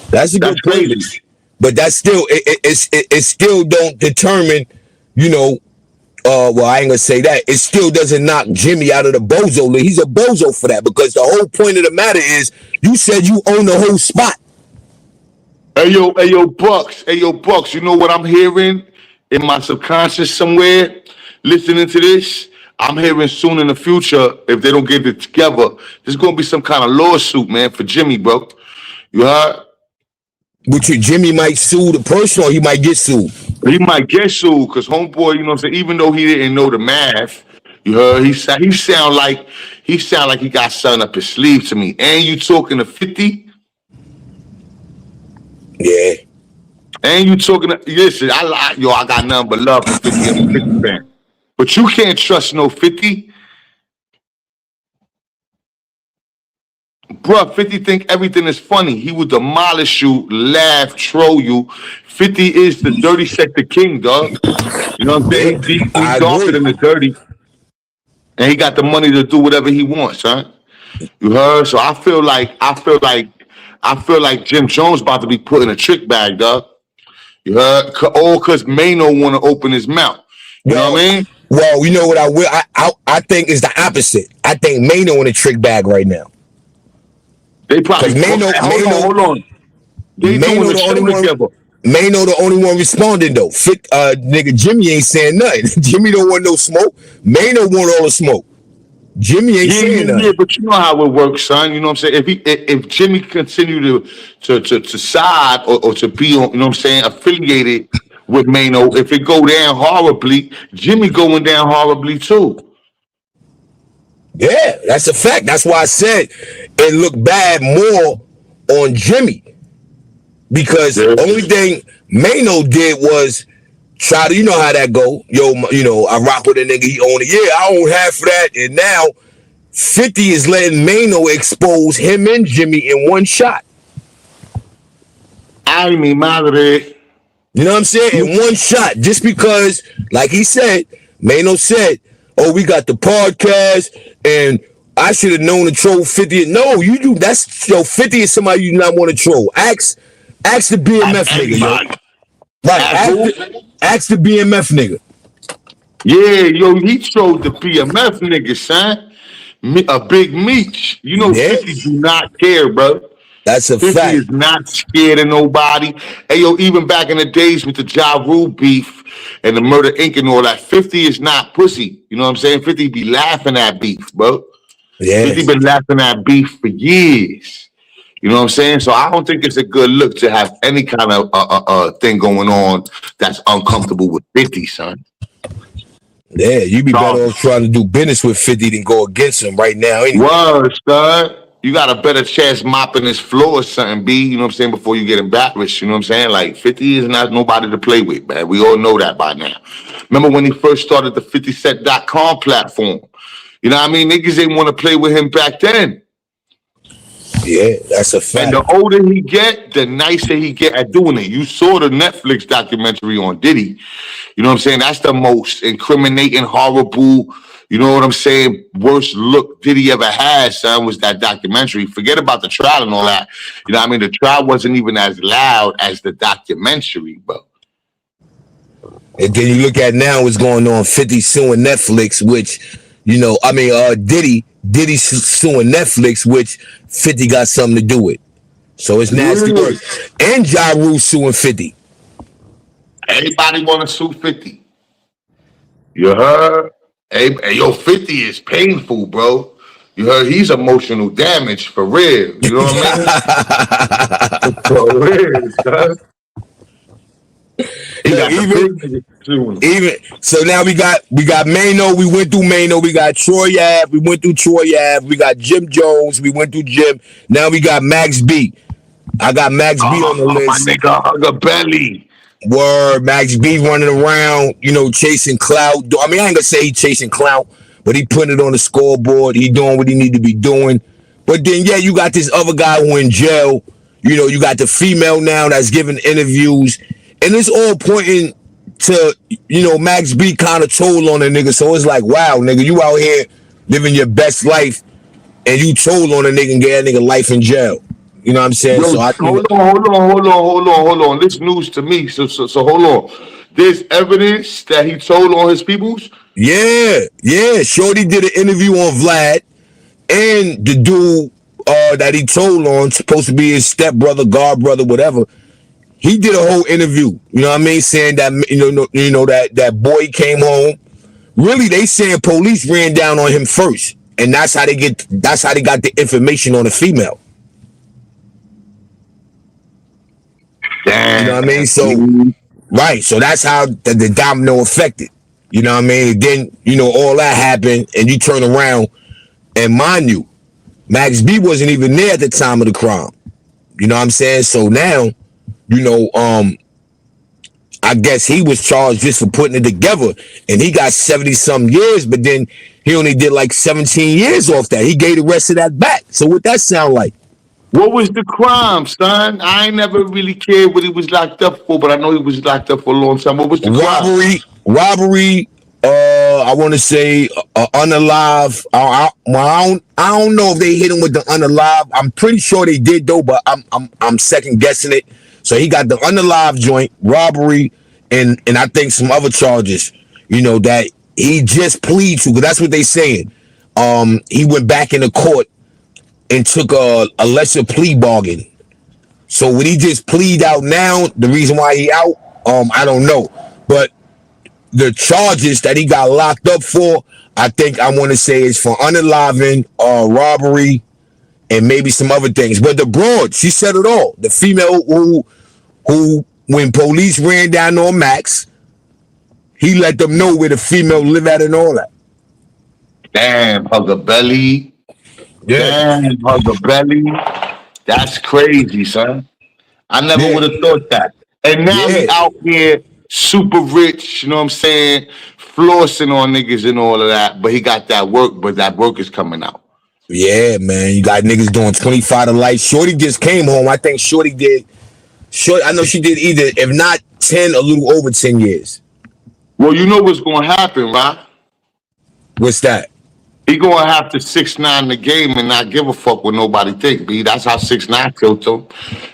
That's a good point. Crazy. But that's still it still don't determine, well, I ain't gonna say that. It still doesn't knock Jimmy out of the Bozo league. He's a Bozo for that, because the whole point of the matter is you said you own the whole spot. Hey yo, Bucks. You know what I'm hearing in my subconscious somewhere? Listening to this, I'm hearing soon in the future, if they don't get it together, there's gonna be some kind of lawsuit, man, for Jimmy, bro. You heard? But Jimmy might sue the person, or he might get sued. He might get sued because homeboy, you know what I'm saying, even though he didn't know the math, you heard, he sound like he got something up his sleeve to me. And you talking to 50? Yeah. And you talking to, listen, I got nothing but love for 50. I'm a 50 fan. But you can't trust no 50. Bruh, 50 think everything is funny. He will demolish you, laugh, troll you. 50 is the dirty sector king, dog. You know what I'm saying? He's darker than the dirty. And he got the money to do whatever he wants, huh? You heard? So I feel like Jim Jones about to be put in a trick bag, dog. You heard? All because Mano want to open his mouth. You know what I mean? Well, you know what I will? I think is the opposite. I think Mano in a trick bag right now. They probably hold on. They doing the only one together. Mano the only one responding though. Nigga, Jimmy ain't saying nothing. Jimmy don't want no smoke. Mano want all the smoke. Jimmy ain't saying nothing. Yeah, but you know how it works, son. You know what I'm saying? If Jimmy continue to side or to be on, you know what I'm saying, affiliated with Mano. If it go down horribly, Jimmy going down horribly too. Yeah, that's a fact. That's why I said it looked bad more on Jimmy. Because only thing Mano did was try to, you know how that go. Yo, I rock with a nigga, he own it. Yeah, I own half of that. And now 50 is letting Mano expose him and Jimmy in one shot. Ay, mi madre. You know what I'm saying? In one shot. Just because, like he said, Mano said, oh, we got the podcast and I should have known to troll 50. No, you do. That's 50 is somebody you do not want to troll. Ask the BMF nigga, yo. Right. Ask the BMF nigga. Yeah, yo, he trolled the BMF nigga, son. A big Meech. You know, 50 do not care, bro. That's a 50 fact. is not scared of nobody. Hey, yo, even back in the days with the Ja Rule beef and the Murder Inc. and all that, 50 is not pussy. You know what I'm saying? 50 be laughing at beef, bro. Yeah. 50 been laughing at beef for years. You know what I'm saying? So I don't think it's a good look to have any kind of thing going on that's uncomfortable with 50, son. Yeah, you be better off trying to do business with 50 than go against him right now. Anyway. Word, son. You got a better chance mopping this floor or something, B, you know what I'm saying, before you get embarrassed, you know what I'm saying? Like, 50 is not nobody to play with, man. We all know that by now. Remember when he first started the 50cent.com platform? You know what I mean? Niggas didn't want to play with him back then. Yeah, that's a fact. And the older he get, the nicer he get at doing it. You saw the Netflix documentary on Diddy. You know what I'm saying? That's the most incriminating, horrible, you know what I'm saying, worst look Diddy ever had, son, was that documentary. Forget about the trial and all that. You know what I mean? The trial wasn't even as loud as the documentary, bro. And then you look at now what's going on, 50 suing Netflix, which, Diddy suing Netflix, which 50 got something to do with. So it's nasty work. And Ja Rule suing 50. Everybody want to sue 50. You heard? Hey, yo, 50 is painful, bro. You heard? He's emotional damage for real. You know what I mean? For real, son. Even so now we got Mano, we went through Mano, we got Troy Ave, we went through Troy Ave, we got Jim Jones, we went through Jim. Now we got Max B. I got Max B on the list. My nigga Hugger Belly. Word, Max B running around, chasing clout. I mean, I ain't gonna say he chasing clout, but he putting it on the scoreboard. He doing what he need to be doing. But then, yeah, you got this other guy who in jail. You got the female now that's giving interviews. And it's all pointing to, Max B kind of told on a nigga. So it's like, wow, nigga, you out here living your best life and you told on a nigga and gave that nigga life in jail. You know what I'm saying? Yo, so hold on. This news to me. So hold on. There's evidence that he told on his peoples? Yeah. Shorty did an interview on Vlad, and the dude that he told on, supposed to be his stepbrother, godbrother, whatever. He did a whole interview, you know what I mean, saying that that boy came home. Really, they saying police ran down on him first, and that's how they got the information on the female. Damn. You know what I mean? So right, so that's how the domino affected. You know what I mean? And then all that happened, and you turn around, and mind you, Max B wasn't even there at the time of the crime. You know what I'm saying? So now, I guess he was charged just for putting it together, and he got 70-some years, but then he only did like 17 years off that. He gave the rest of that back. So what that sound like? What was the crime, son? I ain't never really cared what he was locked up for, but I know he was locked up for a long time. What was the crime? Robbery. I want to say unalive. I don't know if they hit him with the unalive. I'm pretty sure they did though, but I'm second guessing it. So he got the unalive joint, robbery, and I think some other charges. That he just pleaded to, because that's what they saying. He went back into court and took a lesser plea bargain. So when he just plead out now, the reason why he out, I don't know. But the charges that he got locked up for, I think I want to say is for unaliving, robbery, and maybe some other things. But the broad, she said it all. The female who when police ran down on Max, he let them know where the female live at and all that. Damn, hugger belly. Yeah. Damn, hugger belly. That's crazy, son. I never would have thought that. And now he out here super rich, you know what I'm saying? Flossing on niggas and all of that. But he got that work, but that work is coming out. Yeah, man. You got niggas doing 25 to life. Shorty just came home. I think Shorty did. I know she did either, if not 10, a little over 10 years. Well, you know what's going to happen, right? What's that? He gonna have to 6ix9ine the game and not give a fuck what nobody think, B. That's how 6ix9ine killed him.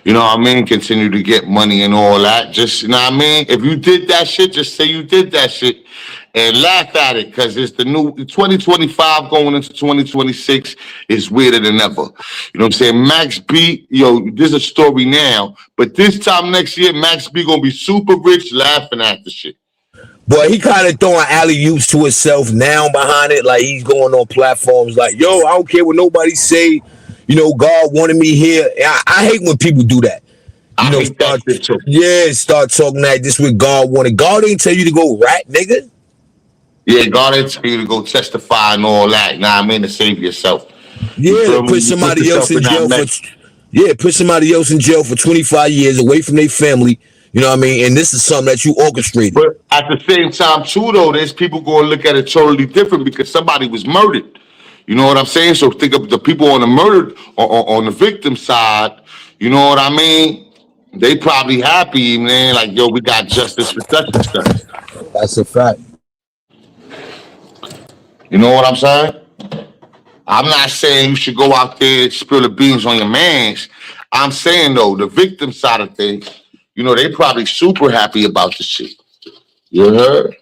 You know what I mean? Continue to get money and all that. Just, you know what I mean? If you did that shit, just say you did that shit and laugh at it, because it's the new 2025 going into 2026 is weirder than ever. You know what I'm saying? Max B, yo, there's a story now, but this time next year, Max B gonna be super rich laughing at the shit. But he kind of throwing alley-oops to himself now behind it. Like, he's going on platforms like, yo, I don't care what nobody say. You know, God wanted me here. I hate when people do that. You know, start talking like this with God wanted. God ain't tell you to go rat, nigga. Yeah, God ain't tell you to go testify and all that. Nah, I mean to save yourself. Yeah, put somebody else in jail put somebody else in jail for 25 years away from their family. You know what I mean? And this is something that you orchestrated. But at the same time, too, though, there's people going to look at it totally different because somebody was murdered. You know what I'm saying? So think of the people on the murdered, on the victim side. You know what I mean? They probably happy, man. Like, yo, we got justice for such and such. That's a fact. You know what I'm saying? I'm not saying you should go out there and spill the beans on your mans. I'm saying, though, the victim side of things, you know, they probably super happy about the shit. You heard?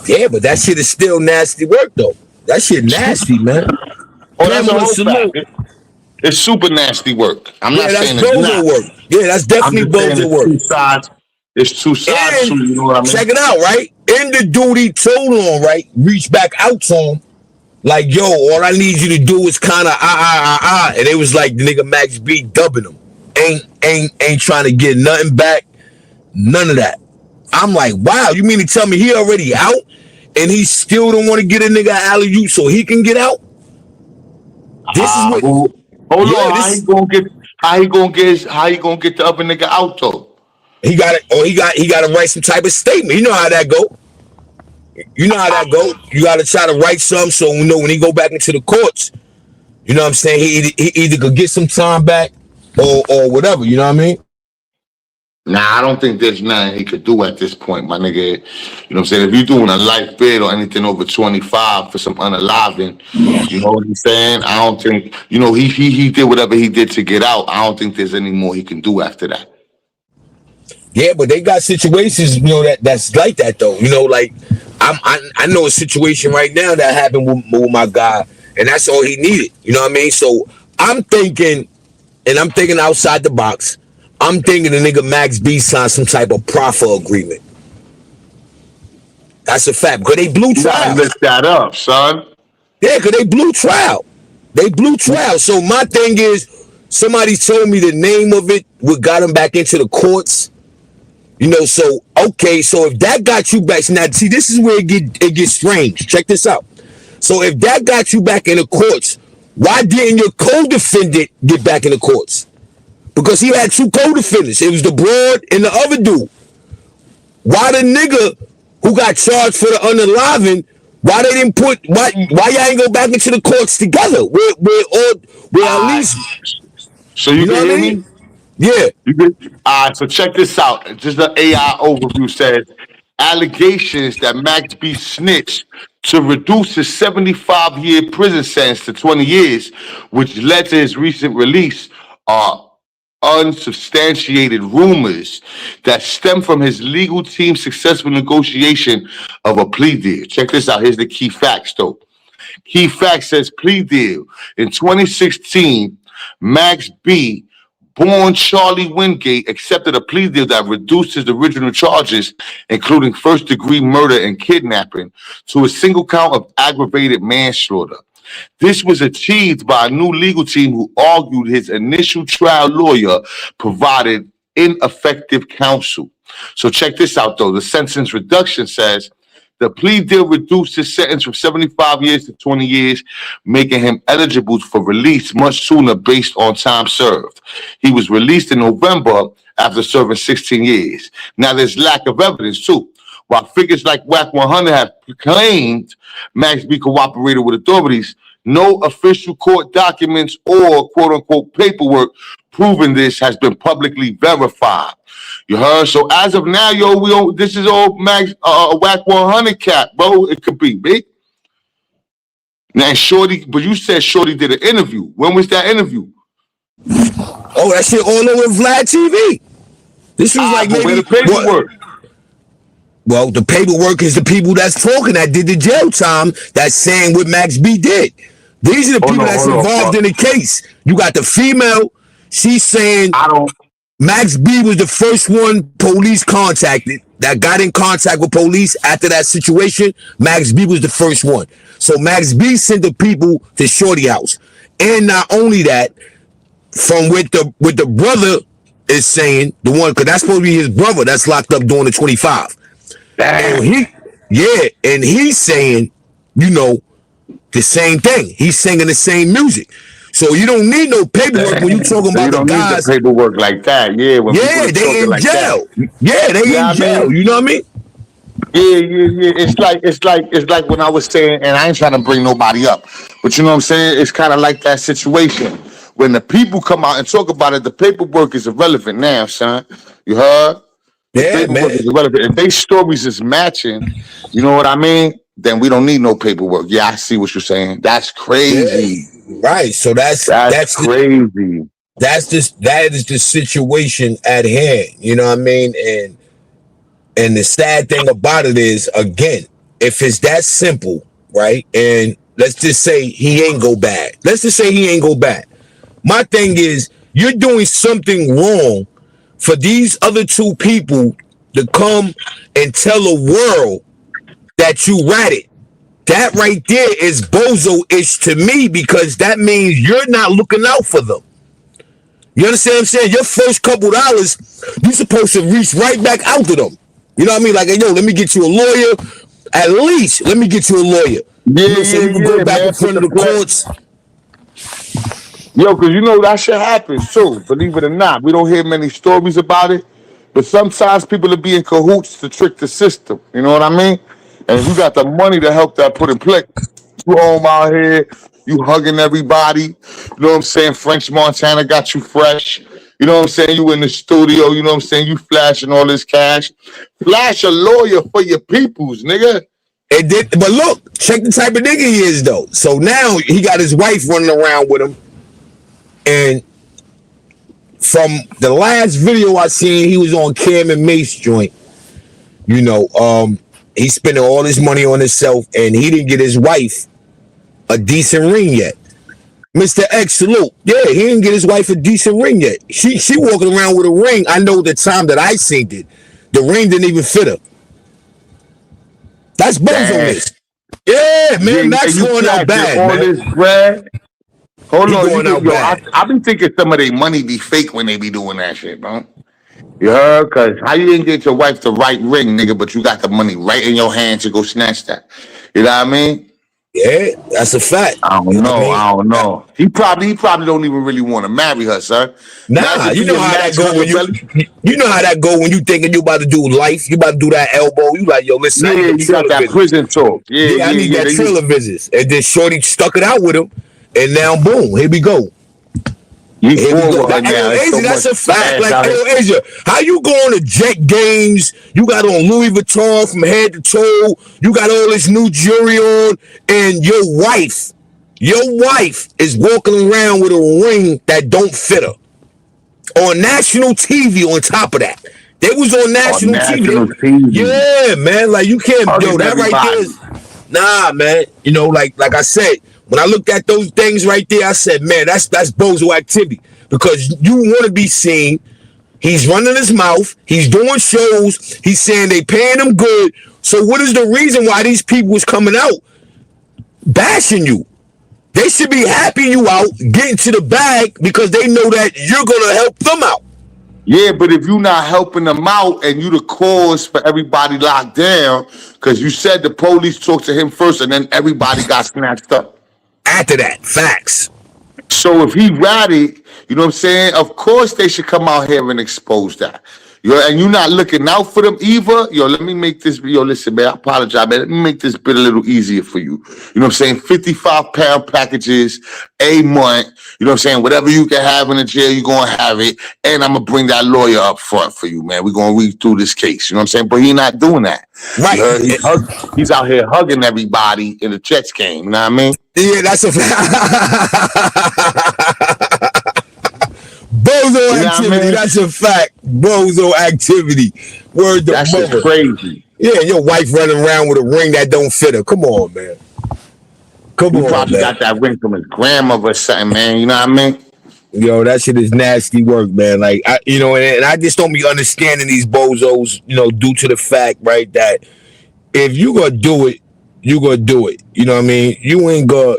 Yeah, but that shit is still nasty work, though. That shit nasty, man. Oh, that's a whole fact. It's super nasty work. I'm not saying it's Bozo work. Yeah, that's definitely Bozo work. It's two sides to, you know what I mean? Check it out, right? And the dude he told on, right, reached back out to him, like, yo, all I need you to do is kind of and it was like the nigga Max B dubbing him. Ain't trying to get nothing back, none of that. I'm like, wow, you mean to tell me he already out and he still don't want to get a nigga alley-oop so he can get out? This is what. Hold on, how he gonna get the other nigga out though? He got to write some type of statement. You know how that go. You know how that go. You got to try to write something so you know when he go back into the courts, you know what I'm saying, he either could get some time back or whatever, you know what I mean? Nah, I don't think there's nothing he could do at this point, my nigga. You know what I'm saying? If you're doing a life bid or anything over 25 for some unaliving, you know what I'm saying? I don't think, you know, he did whatever he did to get out. I don't think there's any more he can do after that. Yeah, but they got situations, you know, that's like that though. You know, like I know a situation right now that happened with my guy, and that's all he needed. You know what I mean? So I'm thinking outside the box. I'm thinking the nigga Max B signed some type of proffer agreement. That's a fact. Because they blew trial. You gotta lift that up, son. Yeah, because they blew trial. So my thing is, somebody told me the name of it, what got him back into the courts. You know, so, okay, so if that got you back, now, see, this is where it gets strange. Check this out. So if that got you back in the courts, why didn't your co-defendant get back in the courts? Because he had two co-defendants. It was the broad and the other dude. Why the nigga who got charged for the unaliving, why they didn't why y'all ain't go back into the courts together? We're at least. So you can hear me? Yeah. All right, so check this out. Just the AI overview says, allegations that Max B snitched to reduce his 75-year prison sentence to 20 years, which led to his recent release, are unsubstantiated rumors that stem from his legal team's successful negotiation of a plea deal. Check this out. Here's the key facts, though. Key facts says plea deal. In 2016, Max B, born Charlie Wingate, accepted a plea deal that reduced his original charges, including first-degree murder and kidnapping, to a single count of aggravated manslaughter. This was achieved by a new legal team who argued his initial trial lawyer provided ineffective counsel. So check this out, though. The sentence reduction says the plea deal reduced his sentence from 75 years to 20 years, making him eligible for release much sooner based on time served. He was released in November after serving 16 years. Now, there's lack of evidence, too. While figures like WAC 100 have claimed Max B cooperated with authorities, no official court documents or quote-unquote paperwork proving this has been publicly verified. You heard? So as of now, this is all Max WAC 100 cap, bro. It could be big. Now, Shorty, but you said Shorty did an interview. When was that interview? Oh, that shit all over Vlad TV. This was like maybe the paperwork. Well, the paperwork is the people that's talking that did the jail time that's saying what Max B did. These are the people that's involved in the case. You got the female. She's saying Max B was the first one police contacted that got in contact with police after that situation. Max B was the first one. So Max B sent the people to Shorty house. And not only that, from what the brother is saying, the one, because that's supposed to be his brother that's locked up doing the 25. And he's saying, the same thing. He's singing the same music. So you don't need no paperwork when you talking about the guys. Need the paperwork like that. Yeah, when they in like jail. That. Yeah, they in jail. You know what I mean? Yeah. It's like when I was saying, and I ain't trying to bring nobody up, but you know what I'm saying? It's kind of like that situation. When the people come out and talk about it, the paperwork is irrelevant now, son. You heard? The paperwork is irrelevant. If they stories is matching, you know what I mean? Then we don't need no paperwork. Yeah, I see what you're saying. That's crazy. Yeah, right. So that's crazy. That is the situation at hand. You know what I mean? And the sad thing about it is, again, if it's that simple, right? And let's just say he ain't go bad. My thing is, you're doing something wrong for these other two people to come and tell the world that you ratted. That right there is bozo-ish to me, because that means you're not looking out for them. You understand what I'm saying? Your first couple dollars, you're supposed to reach right back out to them. You know what I mean? Like, hey, yo, let me get you a lawyer. At least, let me get you a lawyer. So you can go back in front of the courts. Yo, because that shit happens too. Believe it or not, we don't hear many stories about it. But sometimes people are being cahoots to trick the system. You know what I mean? And you got the money to help that put in place. You home out here, you hugging everybody. You know what I'm saying? French Montana got you fresh. You know what I'm saying? You in the studio. You know what I'm saying? You flashing all this cash. Flash a lawyer for your peoples, nigga. But look, check the type of nigga he is, though. So now he got his wife running around with him. And from the last video I seen, he was on Cam and Mace joint. He's spending all his money on himself, and he didn't get his wife a decent ring yet. Mr. X, salute. Yeah, he didn't get his wife a decent ring yet. She walking around with a ring. I know the time that I seen it, the ring didn't even fit her. That's Bozo. Yeah, man, that's going out bad, all man. This bread. Hold on, I been thinking some of their money be fake when they be doing that shit, bro. You heard? Because how you didn't get your wife the right ring, nigga, but you got the money right in your hand to go snatch that. You know what I mean? Yeah, that's a fact. I don't know. He probably don't even really want to marry her, sir. Nah, you know how that go when you know how that go when you thinking you about to do life, you about to do that elbow. You like, yo, listen, I need you got that prison talk. Yeah, I need that trailer visits. And then Shorty stuck it out with him, and now boom, here we go. That's a fact. Like, Asia, how you going to jet games? You got on Louis Vuitton from head to toe. You got all this new jewelry on, and your wife is walking around with a ring that don't fit her. On national TV. On top of that, they was on national TV. Yeah, man. Like, you can't. Yo, that right there is. Nah, man. Like I said. When I looked at those things right there, I said, man, that's bozo activity. Because you want to be seen. He's running his mouth. He's doing shows. He's saying they paying him good. So what is the reason why these people is coming out bashing you? They should be happy you out, getting to the bag, because they know that you're going to help them out. Yeah, but if you're not helping them out and you the cause for everybody locked down, because you said the police talked to him first and then everybody got snatched up. After that, facts. So if he ratted, you know what I'm saying? Of course they should come out here and expose that. And you're not looking out for them either. Let me make this. Listen, man, I apologize, man. Let me make this bit a little easier for you. You know what I'm saying? 55-pound packages a month. You know what I'm saying? Whatever you can have in the jail, you're going to have it. And I'm going to bring that lawyer up front for you, man. We're going to read through this case. You know what I'm saying? But he's not doing that. Right. He's out here hugging everybody in the Jets game. You know what I mean? Yeah, that's a Bozo activity. That's a fact. Bozo activity. Word to That's just crazy. Yeah, your wife running around with a ring that don't fit her. Come on, man. He probably got that ring from his grandmother or something, man. You know what I mean? Yo, that shit is nasty work, man. Like, and I just don't be understanding these bozos, due to the fact, right, that if you gonna do it, you gonna do it. You know what I mean? You ain't gonna,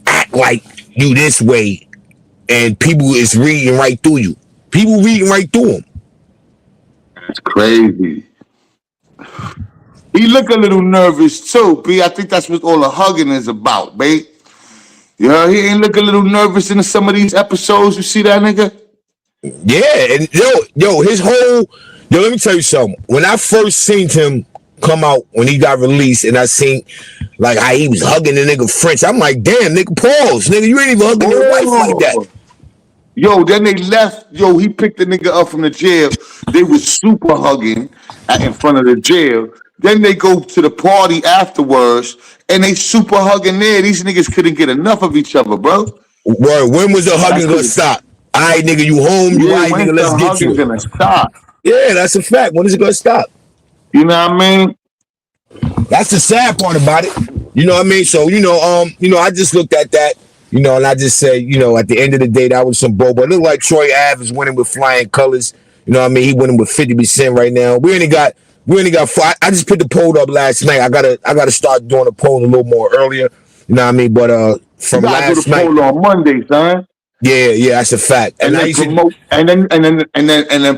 act like you this way and people is reading right through you. People reading right through them. That's crazy. He look a little nervous too, B. I think that's what all the hugging is about, babe. He ain't look a little nervous in some of these episodes. You see that nigga? Yeah, and his whole let me tell you something. When I first seen him come out when he got released, and I seen like how he was hugging the nigga French, I'm like, damn, nigga, pause, nigga, you ain't even hugging your wife like that. Then they left. He picked the nigga up from the jail. They was super hugging in front of the jail. Then they go to the party afterwards, and they super hugging there. These niggas couldn't get enough of each other, bro. Word, when was the hugging gonna stop? All right, nigga, you home? You all right, nigga, let's get you. Gonna stop? Yeah, that's a fact. When is it gonna stop? You know what I mean? That's the sad part about it. You know what I mean? So, I just looked at that, and I just said, at the end of the day, that was some bull. But it looked like Troy Ave is winning with flying colors. You know what I mean? He winning with 50% right now. We only got 4. I just put the poll up last night. I gotta start doing the poll a little more earlier. You know what I mean? But from last night, poll on Monday, son. Yeah, that's a fact. And then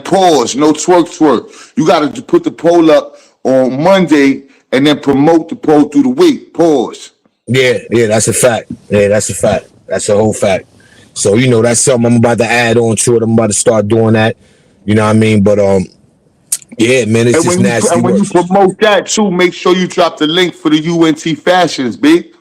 pause. No twerk. You gotta put the poll up on Monday and then promote the poll through the week. Pause. Yeah, that's a fact. Yeah, that's a fact. That's a whole fact. So that's something I'm about to add on to it. I'm about to start doing that. You know what I mean? But yeah, man, it's just nasty. And when you promote that too, make sure you drop the link for the UNT fashions, big.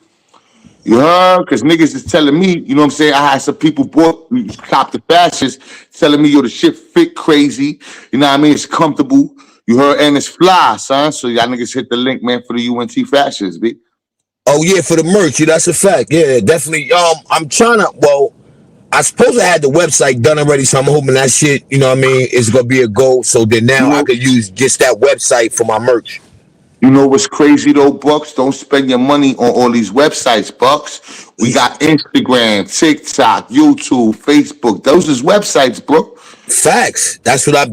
You heard? Because niggas is telling me, you know what I'm saying? I had some people cop the fashions telling me, the shit fit crazy. You know what I mean? It's comfortable. You heard? And it's fly, son. So y'all niggas hit the link, man, for the UNT fashions, big. Oh, yeah, for the merch. Yeah, that's a fact. Yeah, definitely. I'm trying to, I suppose I had the website done already, so I'm hoping that shit, you know what I mean, is going to be a goal. So then now I could use just that website for my merch. You know what's crazy though, Bucks? Don't spend your money on all these websites, Bucks. We got Instagram, TikTok, YouTube, Facebook. Those is websites, bro. Facts. That's what I'm,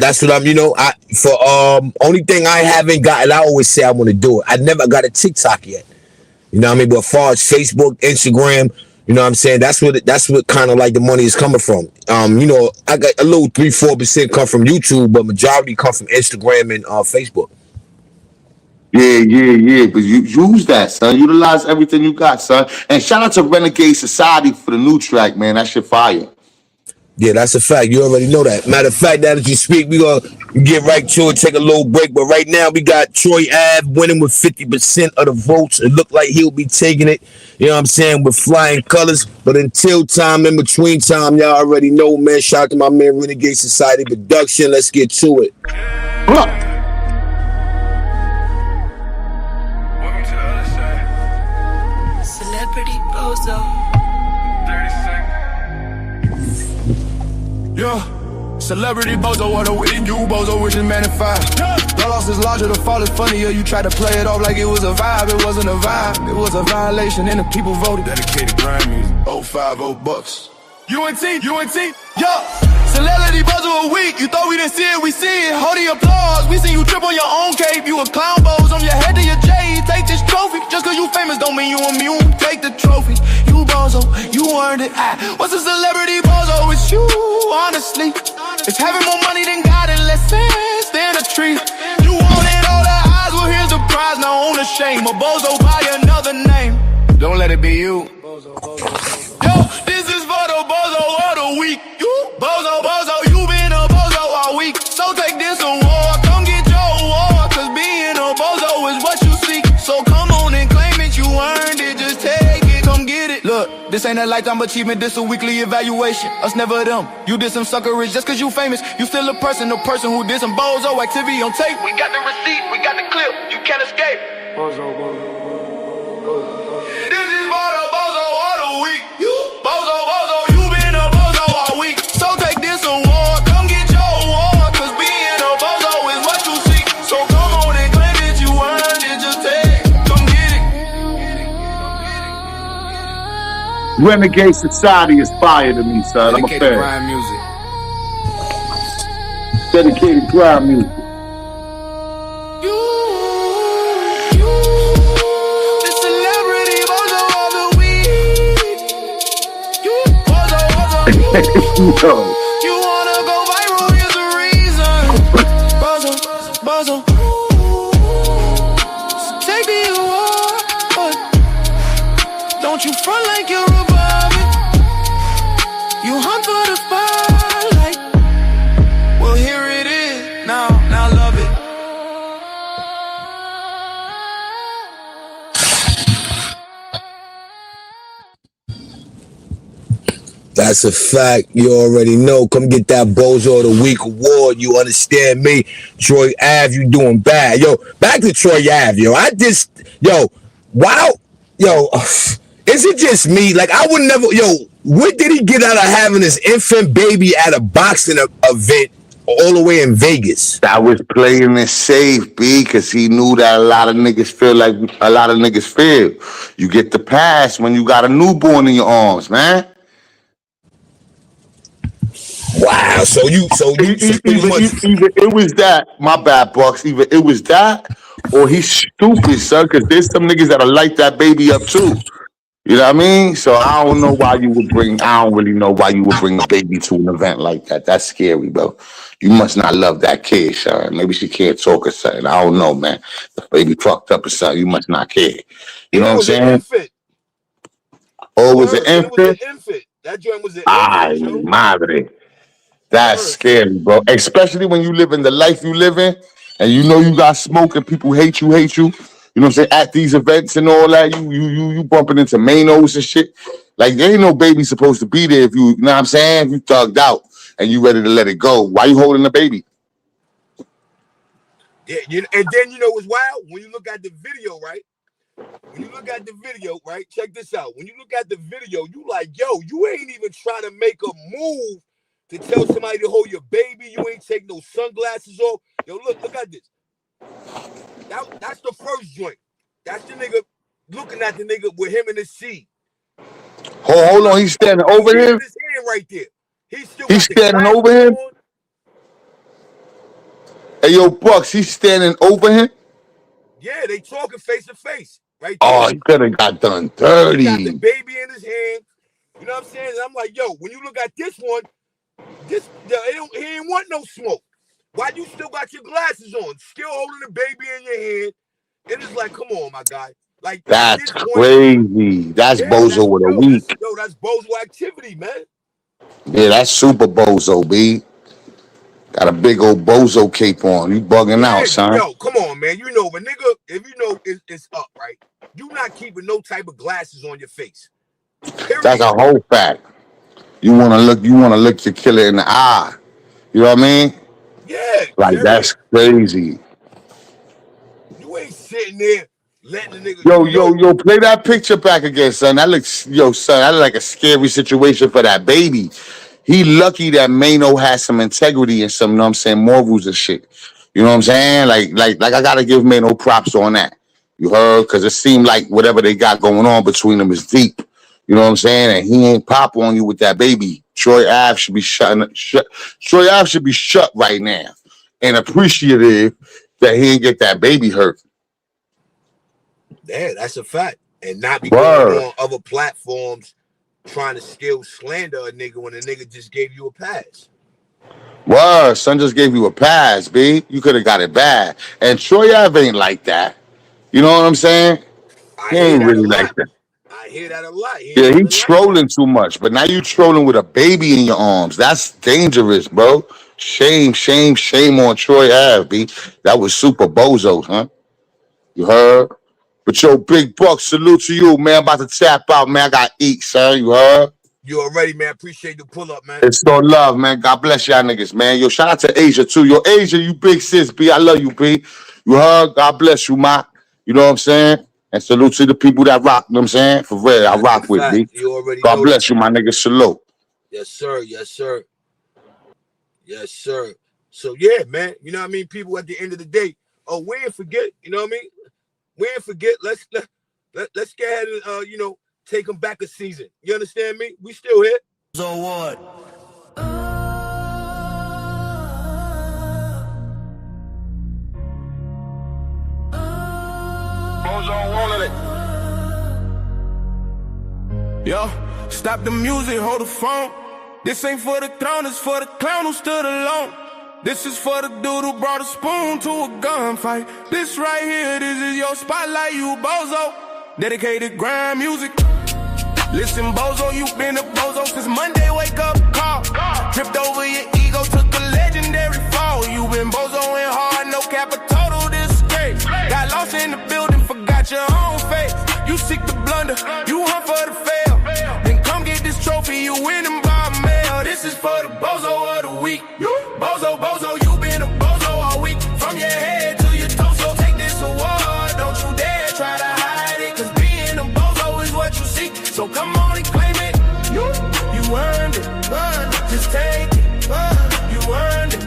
only thing I haven't gotten, I always say I want to do it. I never got a TikTok yet. You know what I mean? But as far as Facebook, Instagram, you know what I'm saying? That's what kind of like the money is coming from. I got a little 3-4% come from YouTube, but majority come from Instagram and Facebook. Yeah. But you use that, son. Utilize everything you got, son. And shout out to Renegade Society for the new track, man. That shit fire. Yeah, that's a fact. You already know that. Matter of fact, now that you speak, we're going to get right to it, take a little break. But right now, we got Troy Ave winning with 50% of the votes. It looked like he'll be taking it, you know what I'm saying, with flying colors. But until time, in between time, y'all already know, man. Shout out to my man, Renegade Society Production. Let's get to it. Celebrity Bozo. Yeah, celebrity Bozo wanna win you, Bozo wishing manifest. The loss is larger, the fall is funnier. You try to play it off like it was a vibe, it wasn't a vibe. It was a violation and the people voted. Dedicated grind music, 050 bucks. UNT, yeah. Celebrity Bozo a week, you thought we didn't see it, we see it. Hold the applause, we seen you trip on your own cape. You a clown, Bozo, on your head to your J. Take this trophy, just cause you famous don't mean you immune. Take the trophy, you Bozo, you earned it. What's a celebrity Bozo? It's you, honestly. It's having more money than God and less sense than a tree. You wanted all the eyes, well here's the prize, now own a shame. A Bozo by another name. Don't let it be you. Yo, this is for the Bozo of the week. You, Bozo, Bozo, you been a Bozo all week. So take this award, come get your award. Cause being a Bozo is what you seek. So come on and claim it, you earned it, just take it, come get it. Look, this ain't a lifetime achievement, this a weekly evaluation. Us never them, you did some suckerage just cause you famous. You still a person who did some Bozo activity on tape. We got the receipt, we got the clip, you can't escape. Bozo, Bozo. This is for the Bozo of the week. You, Bozo, Bozo, you been a Bozo all week. So take this award, come get your award. Cause being a Bozo is what you seek. So come on and claim it, you earned it, just take it, come get it. Renegade Society is fire to me, son. I'm a Dedicated fan. Grind music. Dedicated grind music. The celebrity Bozo of the week. You, Bozo, Bozo. Yo. You wanna go viral, here's the reason. Bozo, Bozo. So take the award. Don't you front like you're above it. You hunt for the spotlight. Well, here it is. Now love it. That's a fact. You already know. Come get that Bozo of the Week award. You understand me? Troy Ave, you doing bad. Yo, back to Troy Ave, yo. Wow. Yo, is it just me? Like, I would never, what did he get out of having his infant baby at a boxing event all the way in Vegas? That was playing it safe, B, because he knew that a lot of niggas feel like a lot of niggas feel. You get the pass when you got a newborn in your arms, man. Wow. So Either pretty much. it was that, my bad, Bucks. Either it was that or he's stupid, son, because there's some niggas that'll light that baby up too. You know what I mean? So I don't know why you would bring, I don't really know why you would bring a baby to an event like that. That's scary, bro. You must not love that kid, son. Maybe she can't talk or something. I don't know, man. The baby fucked up or something. You must not care. You know what I'm saying? Oh, it was an infant? It was an infant. That joint was an Ay, infant. madre. That's scary, bro. Especially when you live in the life you live in and you know you got smoke and people hate you. You know what I'm saying? At these events and all that, you bumping into Manos and shit. Like, there ain't no baby supposed to be there if you know what I'm saying? If you thugged out and you ready to let it go. Why you holding the baby? Yeah, and then you know what's wild? When you look at the video, right? Check this out. When you look at the video, you like, yo, you ain't even trying to make a move to tell somebody to hold your baby. You ain't take no sunglasses off. Yo, look at this. That's the first joint. That's the nigga looking at the nigga with him in his seat. Hold on, he's standing over him? His hand right there. He's standing over him? Hey, yo, Bucks, he's standing over him? Yeah, they talking face to face. Right there. Oh, he could have got done dirty. He got the baby in his hand. You know what I'm saying? And I'm like, yo, when you look at this one, he ain't want no smoke. Why you still got your glasses on? Still holding the baby in your hand. And it's like, come on, my guy. Like, that's crazy. That's Bozo with a week. Yo, that's Bozo activity, man. Yeah, that's super Bozo, B. Got a big old Bozo cape on. You bugging out, son. Yo, come on, man. You know, but nigga, if you know it's up, right? You not keeping no type of glasses on your face. Period. That's a whole fact. You wanna look your killer in the eye. You know what I mean? Yeah. Like, that's crazy. You ain't sitting there letting the nigga. Yo, play that picture back again, son. That looks like a scary situation for that baby. He lucky that Mano has some integrity and some, you know what I'm saying, morals and shit. You know what I'm saying? Like I gotta give Mano props on that. You heard? Because it seemed like whatever they got going on between them is deep. You know what I'm saying? And he ain't pop on you with that baby. Troy Ave should be shut right now and appreciative that he didn't get that baby hurt. Yeah, that's a fact. And not be going on other platforms trying to still slander a nigga when a nigga just gave you a pass. Word, son just gave you a pass, B. You could have got it bad. And Troy Ave ain't like that. You know what I'm saying? I He hear ain't that a really like lot. that. I hear that a lot. He Yeah, ain't he even like that. trolling too much. But now you trolling with a baby in your arms. That's dangerous, bro. Shame, shame, shame on Troy Ave, B. That was super bozo, huh? You heard? But yo, big buck, salute to you, man. About to tap out, man. I got to eat, son. You heard? You already, man. Appreciate the pull up, man. It's no love, man. God bless y'all niggas, man. Yo, shout out to Asia, too. Yo, Asia, you big sis, B. I love you, B. You heard? God bless you, ma. You know what I'm saying? And salute to the people that rock, you know what I'm saying? For real, I That's a rock with, fact. B. You already God know that. bless you, my nigga. Salute. Yes, sir. Yes, sir. Yes, sir. So yeah, man. You know what I mean? People at the end of the day, oh, we ain't forget. You know what I mean? We ain't forget. Let's go ahead and take them back a season. You understand me? We still here. So what? Bozo rolling it. Yo, stop the music, hold the phone. This ain't for the throne, it's for the clown who stood alone. This is for the dude who brought a spoon to a gunfight. This right here, this is your spotlight, you bozo. Dedicated grind music. Listen, bozo, you been a bozo since Monday, wake up call. Tripped over your ego, took a legendary fall. You been bozoing hard, no cap, a total disgrace. Got lost in the building, forgot your own face. You seek the blunder, you hunt for the fail. Then come get this trophy, you winning by mail. This is for the bozo of the week. Bozo, bozo, you been a bozo all week. From your head to your torso, take this award. Don't you dare try to hide it, cause being a bozo is what you seek. So come on and claim it. You earned it. Just take it. You earned it.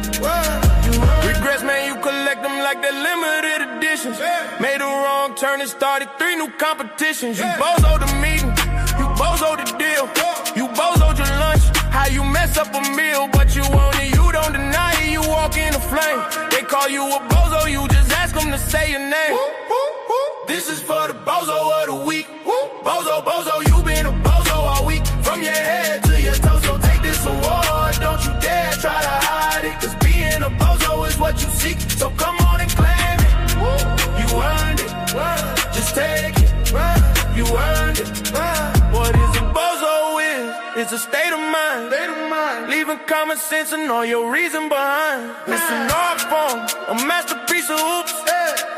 Regrets, man, you collect them like the limited editions. Made a wrong turn and started 3 new competitions. You bozo the meeting. You bozo the deal. You bozoed your lunch. How you mess up a meal, but you own it. You don't deny it. You walk in the flame. They call you a bozo. You just ask them to say your name. This is for the bozo of the week. Bozo, bozo, you been a bozo all week. From your head to your torso, take this award. Don't you dare try to hide it, cause being a bozo is what you seek. So come on and claim it. You earned it. Just take it. You earned it. What is a bozo is? It's a state of mind. Leaving common sense and all your reason behind. It's an art form, a masterpiece of oops.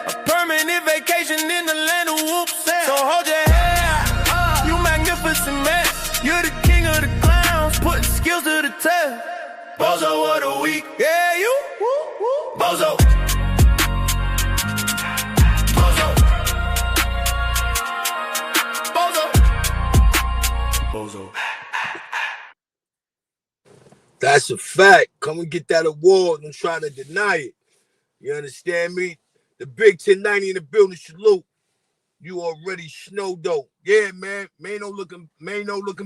A permanent vacation in the land of whoops. So hold your head high, you magnificent man. You're the king of the clowns, putting skills to the test. Bozo of the week, yeah, you. Bozo. Bozo. Bozo. Bozo. That's a fact. Come and get that award. I'm trying to deny it. You understand me? The big 1090 in the building, salute. You already snow dope. Yeah, man. Mano looking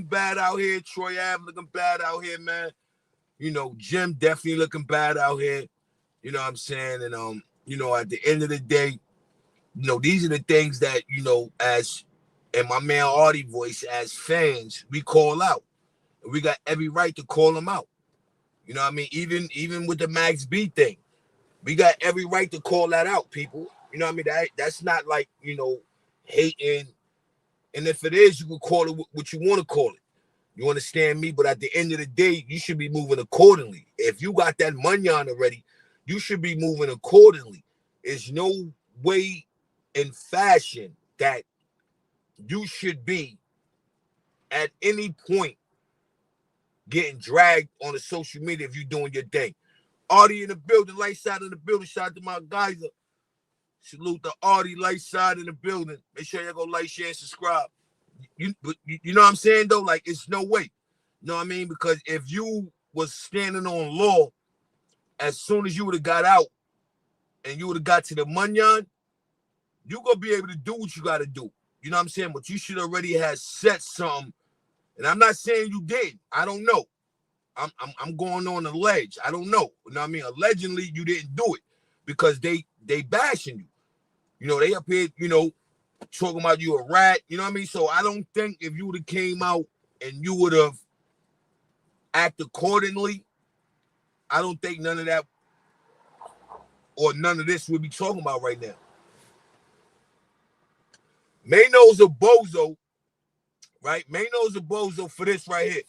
bad out here. Troy Ave looking bad out here, man. You know, Jim definitely looking bad out here. You know what I'm saying? And at the end of the day, these are the things that, as in my man Artie voice, as fans, we call out. And we got every right to call them out. You know what I mean? Even with the Max B thing. We got every right to call that out, people. You know what I mean? That's not like, hating. And if it is, you can call it what you want to call it. You understand me? But at the end of the day, you should be moving accordingly. If you got that money on already, you should be moving accordingly. There's no way in fashion that you should be at any point getting dragged on the social media if you're doing your thing. Artie in the building, light side in the building. Shout out to my guys. Salute the Artie, light side in the building. Make sure y'all go like, share, and subscribe. You know what I'm saying, though? Like, it's no way. You know what I mean? Because if you was standing on law, as soon as you would have got out and you would have got to the munyan, you going to be able to do what you got to do. You know what I'm saying? But you should already have set something. And I'm not saying you did. I don't know. I'm going on a ledge. I don't know. You know what I mean? Allegedly, you didn't do it because they bashing you. They up here, talking about you a rat. You know what I mean? So I don't think if you would have came out and you would have acted accordingly, I don't think none of that or none of this we'll be talking about right now. Mano's a bozo, right? Mano's a bozo for this right here.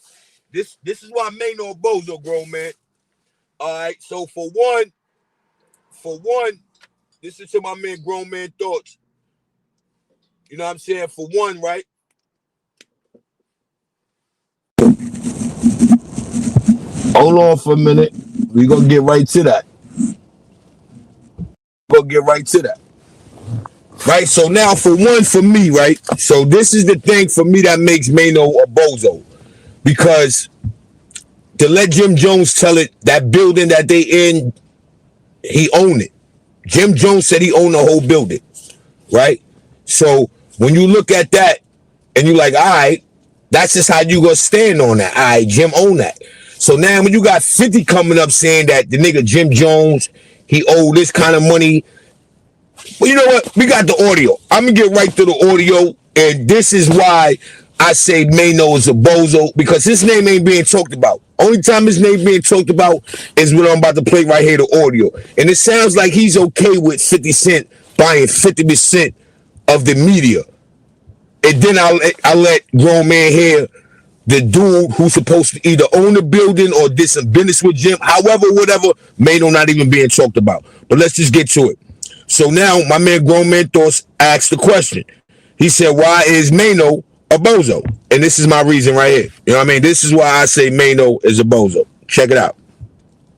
This is why Mano a bozo, grown man. All right, so for one, listen to my man Grown Man Thoughts. You know what I'm saying? For one, right? Hold on for a minute. We're gonna get right to that. Right? So now for one, for me, right? So this is the thing for me that makes Mano a bozo. Because to let Jim Jones tell it, that building that they in, he owned it. Jim Jones said he owned the whole building. Right? So when you look at that and you like, all right, that's just how you gonna stand on that. All right, Jim owned that. So now when you got 50 coming up saying that the nigga Jim Jones, he owed this kind of money. Well, you know what? We got the audio. I'm gonna get right to the audio, and this is why I say Mano is a bozo, because his name ain't being talked about. Only time his name being talked about is when I'm about to play right here, the audio. And it sounds like he's okay with 50 Cent buying 50% of the media. And then I let grown man hear the dude who's supposed to either own the building or did some business with Jim. However, whatever, Mano not even being talked about. But let's just get to it. So now my man Grown Man Thoughts asked the question. He said, why is Mano a bozo? And this is my reason right here. You know what I mean? This is why I say Mano is a bozo. Check it out.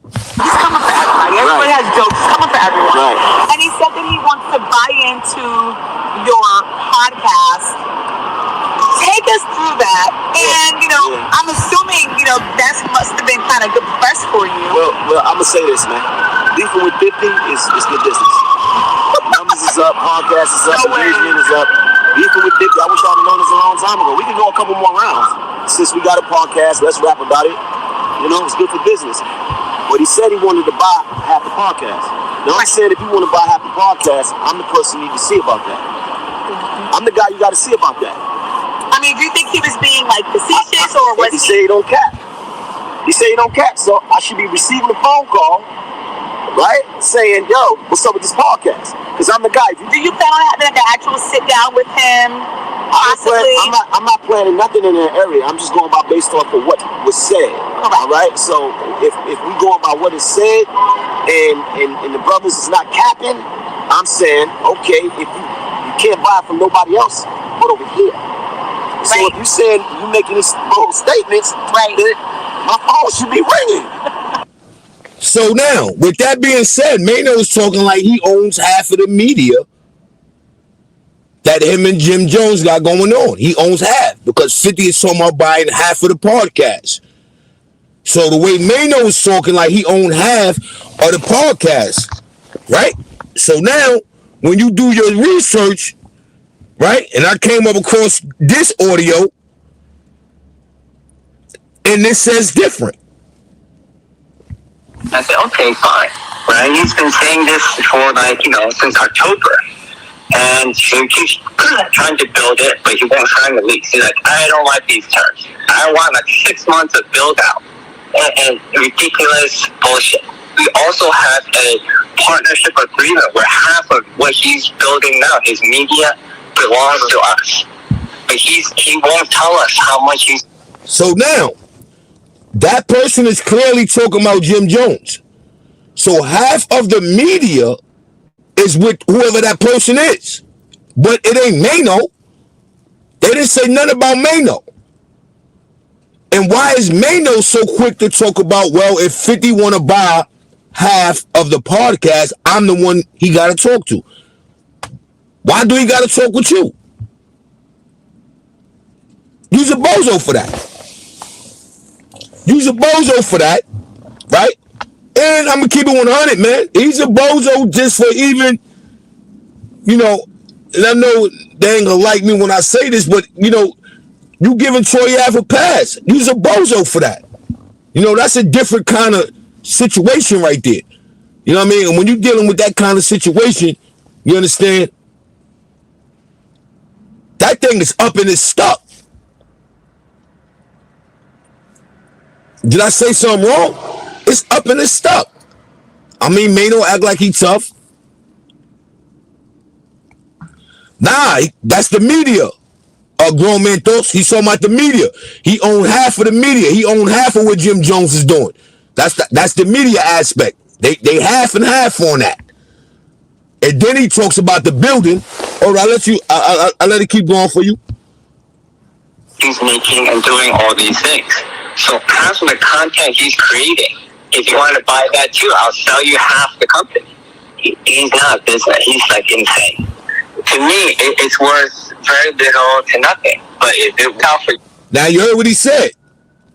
He's coming for everybody. Everybody has jokes. He's coming for everyone. Right. And he said that he wants to buy into your podcast. Take us through that. And, I'm assuming, that must have been kind of good press for you. Well, I'm going to say this, man. Beefing with 50 is good business. Numbers is up, podcast is up, engagement is up. Beefing with 50, I wish y'all had known this a long time ago. We can go a couple more rounds. Since we got a podcast, let's rap about it. It's good for business. But he said he wanted to buy half the podcast. Now I said if you want to buy half the podcast, I'm the person you need to see about that. I'm the guy you got to see about that. I mean, do you think he was being facetious or was he said he don't cap? He said he don't cap, so I should be receiving a phone call, right, saying, yo, what's up with this podcast? Because I'm the guy. Do you plan on having an actual sit down with him? Possibly. I'm not planning nothing in that area. I'm just going by based off of what was said. All right. So if we going by what is said, and the brothers is not capping, I'm saying, okay, if you can't buy it from nobody else, but over here. So if you saying you making these bold statements, then my phone should be ringing. So now, with that being said, Mano's talking like he owns half of the media that him and Jim Jones got going on. He owns half because 50 is talking about buying half of the podcast. So the way Mano is talking like he owned half of the podcast, right? So now, when you do your research, right, and I came up across this audio, and it says different. I said, okay, fine. Right? He's been saying this for since October. And he keeps trying to build it, but he won't sign the lease. He's like, I don't like these terms. I want 6 months of build out. And ridiculous bullshit. We also have a partnership agreement where half of what he's building now, his media, belongs to us. But he won't tell us how much he's... So now, that person is clearly talking about Jim Jones. So half of the media is with whoever that person is. But it ain't Mano. They didn't say nothing about Mano. And why is Mano so quick to talk about, well, if 50 want to buy half of the podcast, I'm the one he got to talk to? Why do he got to talk with you? You's a bozo for that. You's a bozo for that, right? And I'm going to keep it 100, man. He's a bozo just for even, and I know they ain't going to like me when I say this, but, you giving Troy Ave a pass. You's a bozo for that. That's a different kind of situation right there. You know what I mean? And when you're dealing with that kind of situation, you understand? That thing is up and it's stuck. Did I say something wrong? It's up and it's stuck. I mean, Mano act like he tough. Nah, that's the media. Grown man thoughts. He's talking about the media. He owned half of the media. He owned half of what Jim Jones is doing. That's the media aspect. They half and half on that. And then he talks about the building. All right, I'll let it keep going for you. He's making and doing all these things. So half of the content he's creating, if you want to buy that too, I'll sell you half the company. He's not a business. He's like insane. To me, it's worth very little to nothing. But if it was out for now, you heard what he said.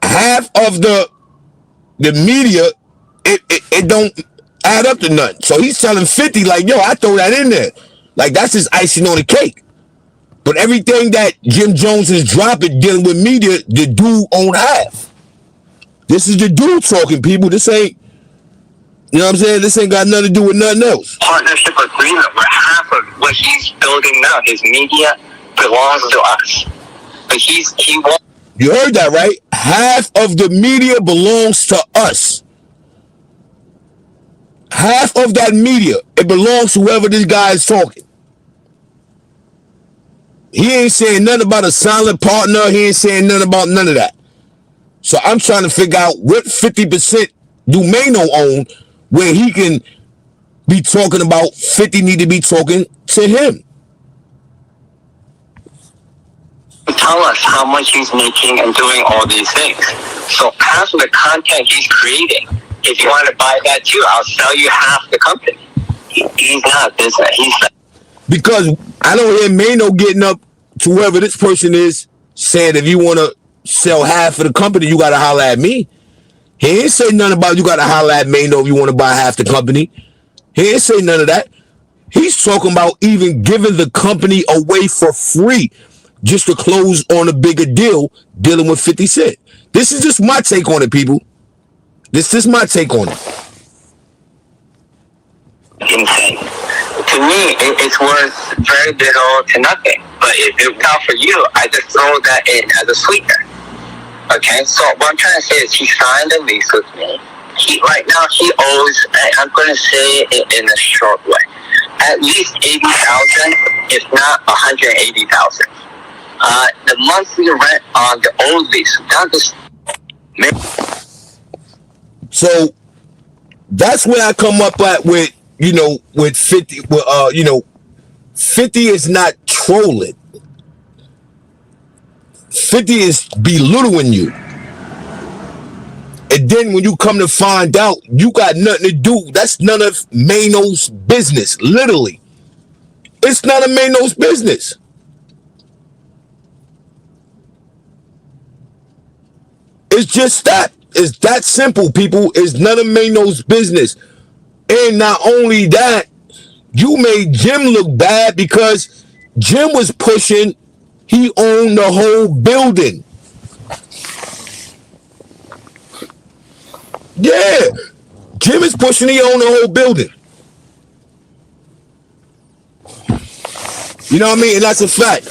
Half of the media, it don't add up to nothing. So he's selling 50 like, yo, I throw that in there. Like, that's just icing on the cake. But everything that Jim Jones is dropping dealing with media, the dude own half. This is the dude talking, people. This ain't, you know what I'm saying? This ain't got nothing to do with nothing else. Partnership agreement where half of what he's building now, his media, belongs to us. But he won't. You heard that, right? Half of the media belongs to us. Half of that media, it belongs to whoever this guy is talking. He ain't saying nothing about a silent partner. He ain't saying nothing about none of that. So I'm trying to figure out what 50% do Mano own where he can be talking about 50 need to be talking to him. Tell us how much he's making and doing all these things. So half of the content he's creating, if you want to buy that too, I'll sell you half the company. He's not a business. He's like, because I don't hear Mano getting up to whoever this person is saying if you want to sell half of the company, you got to holler at me. He ain't say nothing about you got to holler at Mano if you want to buy half the company. He ain't say none of that. He's talking about even giving the company away for free just to close on a bigger deal dealing with 50 Cent. This is just my take on it, people. This is my take on it. Insane. To me, it's worth very little to nothing. But if it was out for you, I just throw that in as a sweetener. Okay, so what I'm trying to say is he signed a lease with me. Right now he owes, I'm going to say it in a short way, at least $80,000, if not $180,000. The monthly rent on the old lease, not this. So that's where I come up at with, you know, with 50, 50 is not trolling. 50 is belittling you. And then when you come to find out, you got nothing to do. That's none of Mano's business, literally. It's none of Mano's business. It's just that. It's that simple, people. It's none of Mano's business. And not only that, you made Jim look bad because Jim was pushing, he owned the whole building. Yeah, Jim is pushing, he owned the whole building. You know what I mean? And that's a fact.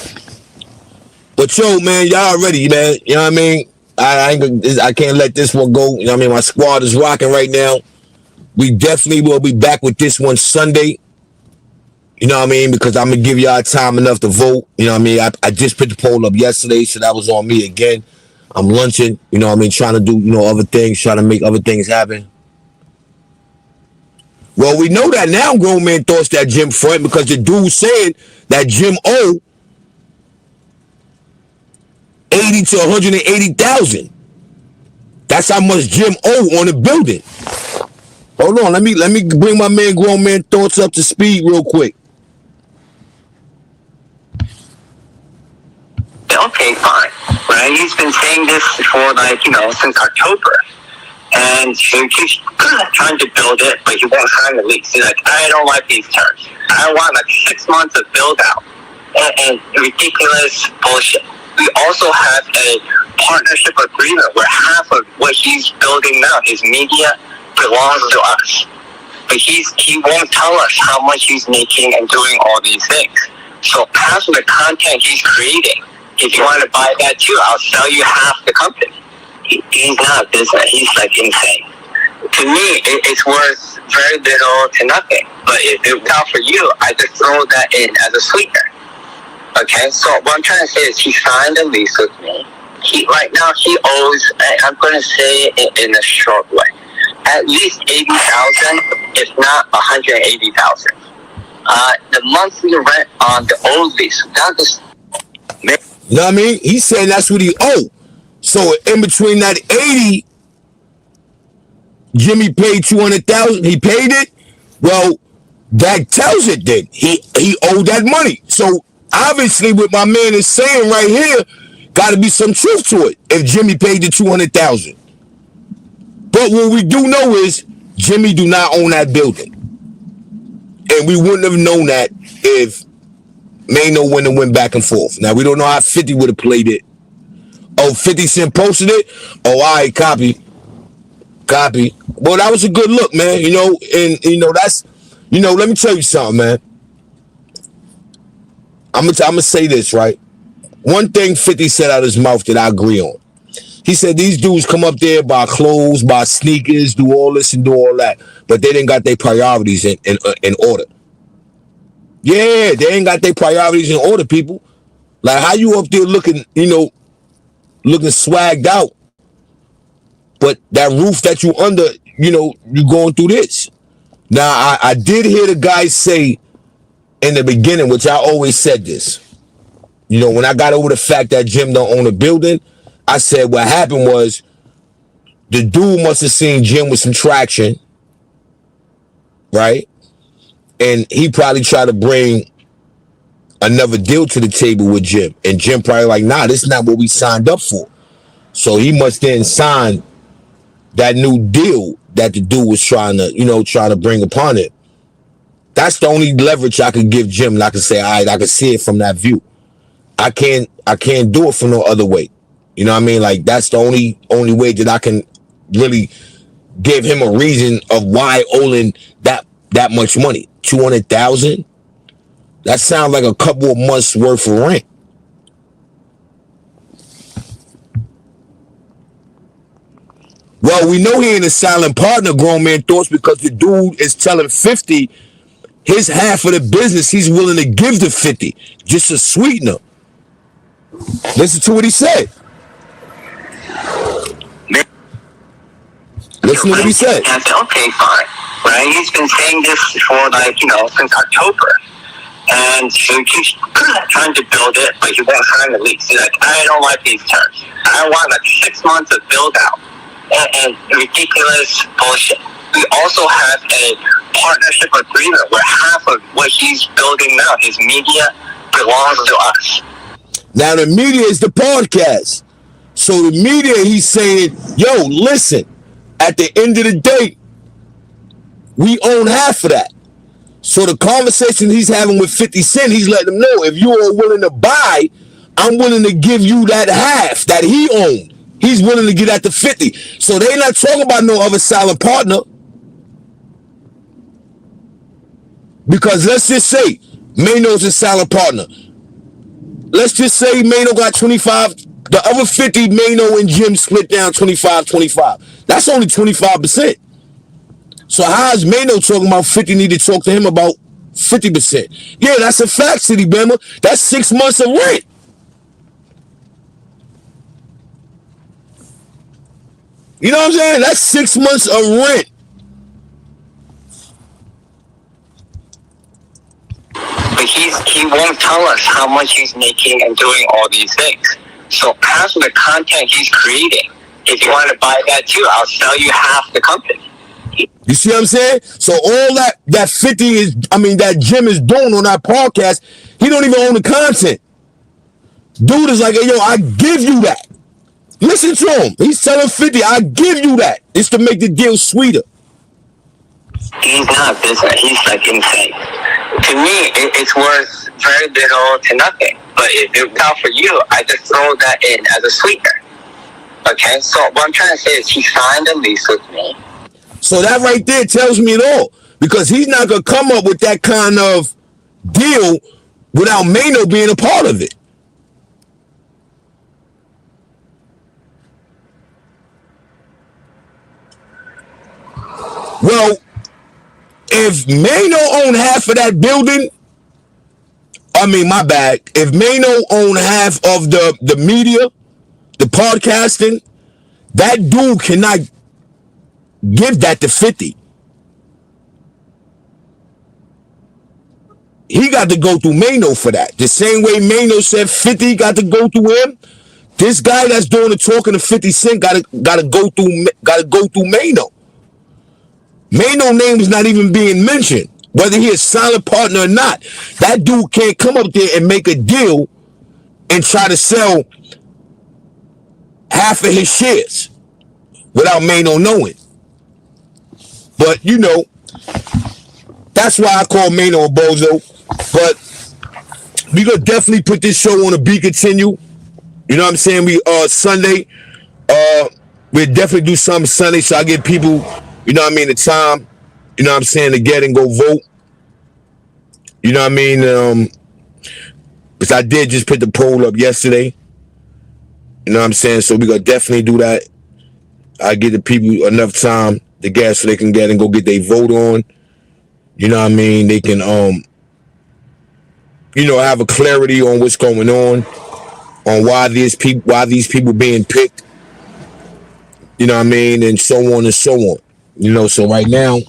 But yo, man, y'all ready, man. You know what I mean? I can't let this one go. You know what I mean? My squad is rocking right now. We definitely will be back with this one Sunday. You know what I mean? Because I'm going to give y'all time enough to vote. You know what I mean? I just put the poll up yesterday, so that was on me again. I'm lunching, you know what I mean, trying to do, you know, other things, trying to make other things happen. Well, we know that now, grown man thoughts that Jim front because the dude saying that Jim owe 80 to 180,000. That's how much Jim owe on the building. Hold on, let me bring my man, grown man thoughts up to speed real quick. Okay, fine. Right? He's been saying this for since October. And he keeps trying to build it, but he won't sign the lease. He's like, I don't like these terms. I want like 6 months of build out. And ridiculous bullshit. We also have a partnership agreement where half of what he's building now, his media, belongs to us. But he won't tell us how much he's making and doing all these things. So half of the content he's creating, if you want to buy that too, I'll sell you half the company. He's not a business. He's like insane. To me, it's worth very little to nothing. But if it works out for you, I just throw that in as a sweetener. Okay, so what I'm trying to say is he signed a lease with me. Right now he owes, I'm going to say it in a short way, at least 80,000, if not 180,000. The monthly rent on the old lease, that is. You know what I mean? He's saying that's what he owed. So in between that 80, Jimmy paid 200,000. He paid it. Well, that tells it then he owed that money. So obviously, what my man is saying right here, got to be some truth to it. If Jimmy paid the 200,000, but what we do know is Jimmy do not own that building, and we wouldn't have known that if Mano wouldn't have went back and forth. Now we don't know how 50 would have played it. Oh, 50 Cent posted it. Oh, all right, copy. Well, that was a good look, man. You know, and you know that's, you know, let me tell you something, man. I'm gonna say this, right? One thing 50 said out of his mouth that I agree on. He said these dudes come up there, buy clothes, buy sneakers, do all this and do all that, but they didn't got their priorities in order. Yeah, they ain't got their priorities in order, people. Like, how you up there looking, you know, looking swagged out, but that roof that you under, you know, you going through this. Now, I did hear the guy say in the beginning, which I always said this. You know, when I got over the fact that Jim don't own a building, I said what happened was the dude must have seen Jim with some traction, right? And he probably tried to bring another deal to the table with Jim. And Jim probably like, nah, this is not what we signed up for. So he must then sign that new deal that the dude was trying to bring upon it. That's the only leverage I could give Jim. And I can say, all right, I can see it from that view. I can't do it from no other way. You know what I mean? Like, that's the only way that I can really give him a reason of why owing that much money. 200,000? That sounds like a couple of months worth of rent. Well, we know he ain't a silent partner, grown man thoughts, because the dude is telling 50 his half of the business he's willing to give to 50, just a sweetener. Listen to what he said. Listen to what he said. I said, okay, fine. Right? He's been saying this for, like, you know, since October. And he keeps trying to build it, but he won't sign the lease. He's like, I don't like these terms. I want like 6 months of build out. And ridiculous bullshit. We also have a partnership agreement where half of what he's building now, his media, belongs to us. Now the media is the podcast. So the media, he's saying, yo, listen, at the end of the day, we own half of that. So the conversation he's having with 50 Cent, he's letting them know, if you are willing to buy, I'm willing to give you that half that he owned. He's willing to get that to 50. So they not talking about no other silent partner. Because let's just say Mano's a silent partner. Let's just say Mano got 25. The other 50, Mano and Jim split down 25-25. That's only 25%. So how is Mano talking about 50 need to talk to him about 50%? Yeah, that's a fact, City Bama. That's 6 months of rent. You know what I'm saying? That's 6 months of rent. But he won't tell us how much he's making and doing all these things. So half of the content he's creating, if you want to buy that too, I'll sell you half the company. You see what I'm saying? So all that 50 is, that Jim is doing on that podcast, he don't even own the content. Dude is like, hey, yo, I give you that. Listen to him. He's telling 50, I give you that. It's to make the deal sweeter. He's not a business. He's like insane. To me, it's worth very little to nothing. But if it works out for you, I just throw that in as a sweetener. Okay? So what I'm trying to say is he signed a lease with me. So that right there tells me it all. Because he's not going to come up with that kind of deal without Mano being a part of it. Well, if Mano owned half of that building, my bad. If Mano owned half of the media, the podcasting, that dude cannot give that to 50. He got to go through Mano for that. The same way Mano said 50 got to go through him. This guy that's doing the talking to 50 Cent gotta go through Mano. Mano name is not even being mentioned, whether he a silent partner or not. That dude can't come up there and make a deal and try to sell half of his shares without Mano knowing. But that's why I call Mano a bozo. But we gonna definitely put this show on a be continue. You know what I'm saying? We Sunday, we'll definitely do something Sunday so I get people, the time, to get and go vote. You know what I mean? Because I did just put the poll up yesterday. You know what I'm saying? So we gonna definitely do that. I give the people enough time to get so they can get and go get their vote on. You know what I mean? They can have a clarity on what's going on why these people being picked. You know what I mean? And so on and so on. So right now,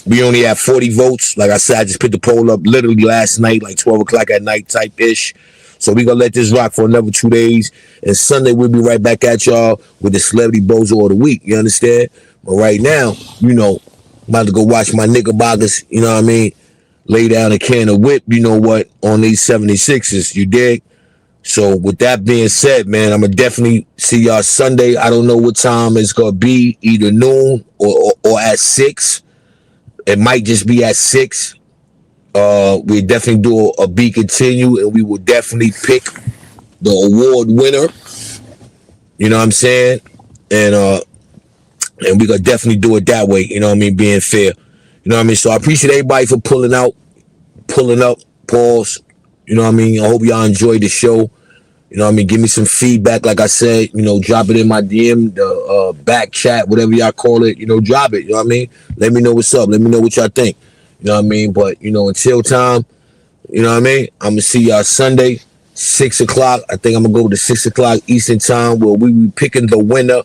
we only have 40 votes. Like I said, I just put the poll up literally last night, like 12 o'clock at night type-ish. So we gonna let this rock for another 2 days. And Sunday, we'll be right back at y'all with the Celebrity Bozo of the Week. You understand? But right now, I'm about to go watch my Knickerbockers, lay down a can of whip, on these 76ers. You dig? So with that being said, man, I'm going to definitely see y'all Sunday. I don't know what time it's going to be, either noon or at 6. It might just be at 6. We definitely do a be continue, and we will definitely pick the award winner. You know what I'm saying? And we're going to definitely do it that way, being fair. You know what I mean? So I appreciate everybody for pulling up, pause. You know what I mean? I hope y'all enjoyed the show. You know what I mean? Give me some feedback. Like I said, drop it in my DM, the back chat, whatever y'all call it. Drop it. You know what I mean? Let me know what's up. Let me know what y'all think. You know what I mean? But, until time, you know what I mean? I'm going to see y'all Sunday, 6 o'clock. I think I'm going to go to 6 o'clock Eastern time where we be picking the winner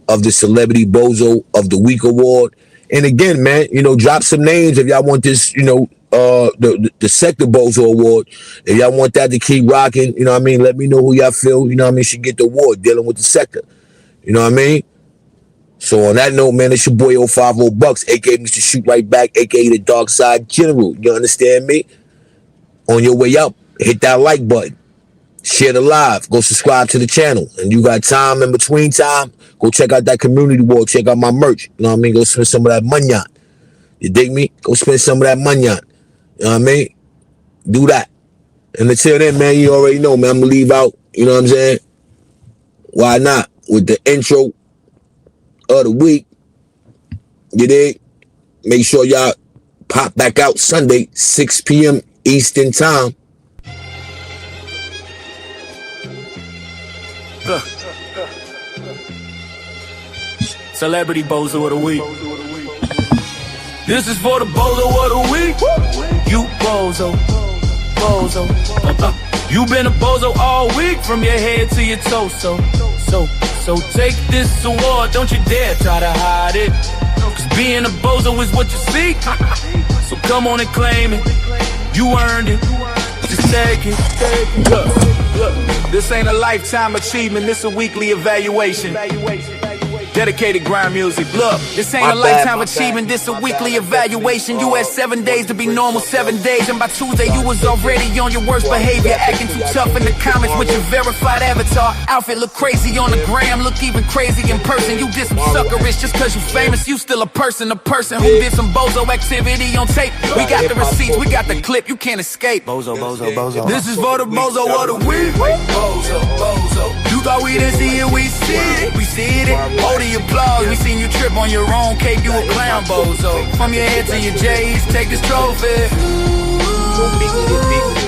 of the Celebrity Bozo of the Week Award. And again, man, drop some names if y'all want this, the Sector Bozo Award. If y'all want that to keep rocking, you know what I mean? Let me know who y'all feel, should get the award dealing with the sector. You know what I mean? So on that note, man, it's your boy 050 Bucks, aka Mr. Shoot Right Back, aka the Dark Side General. You understand me? On your way up, hit that like button. Share the live. Go subscribe to the channel. And you got time in between time, go check out that community wall. Check out my merch. You know what I mean? Go spend some of that money. You dig me? Go spend some of that money. You know what I mean? Do that. And until then, man, you already know, man, I'm going to leave out, you know what I'm saying? Why not? With the intro of the week. You dig? Make sure y'all pop back out Sunday, 6 p.m. Eastern time. Celebrity Bozo of the Week. This is for the Bozo of the Week. You Bozo, Bozo. You been a bozo all week from your head to your torso. So take this award, don't you dare try to hide it. Cause being a bozo is what you seek. So come on and claim it. You earned it. Just take it. Look, this ain't a lifetime achievement, this a weekly evaluation. Dedicated grind music. Look, this ain't a lifetime achievement, this a weekly evaluation. You had 7 days to be normal, 7 days, and by Tuesday you was already on your worst behavior, acting too tough in the comments with your verified avatar. Outfit look crazy on the gram, look even crazy in person. You did some suckerish just cause you famous, you still a person who did some bozo activity on tape. We got the receipts, we got the clip, you can't escape. Bozo, bozo, bozo. This is for the bozo of the week. Bozo, bozo. You thought we didn't see it, we see it, we see it. Hold the applause, we seen you trip on your own cake, you a clown, bozo. From your head to your J's, take this trophy.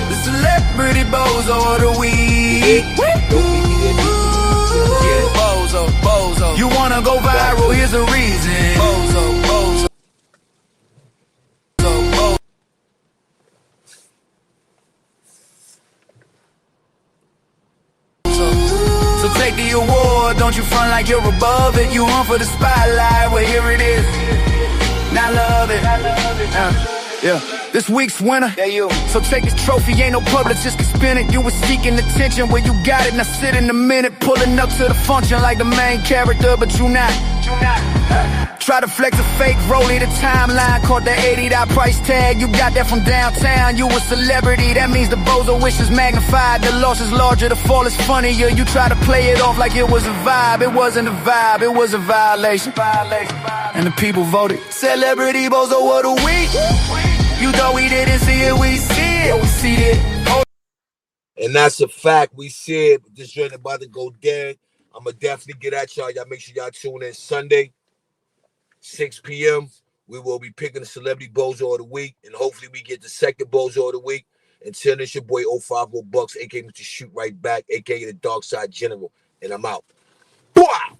The Celebrity Bozo of the Week. Yeah, bozo, bozo. You wanna go viral, here's a reason. Bozo, bozo. So take the award, don't you front like you're above it. You on for the spotlight, well here it is. Now love it. Yeah. This week's winner. Yeah, you. So take this trophy, ain't no publicist can spin it. You was seeking attention where you got it. Now sit in a minute, pulling up to the function like the main character, but you not. Try to flex a fake rollie, the timeline caught the $80 price tag. You got that from downtown, you a celebrity. That means the Bozo wish is magnified. The loss is larger, the fall is funnier. You try to play it off like it was a vibe. It wasn't a vibe, it was a violation. And the people voted Celebrity Bozo of the Week. You thought we didn't see it, we see it, we see it. And that's a fact. We see it. This joint about to go dead. I'm going to definitely get at y'all. Y'all make sure y'all tune in Sunday, 6 p.m. We will be picking the Celebrity Bozo of the Week. And hopefully we get the second Bozo of the Week. Until then, it's your boy 050 Bucks, a.k.a. Mr. Shoot Right Back, a.k.a. the Dark Side General. And I'm out. Wow!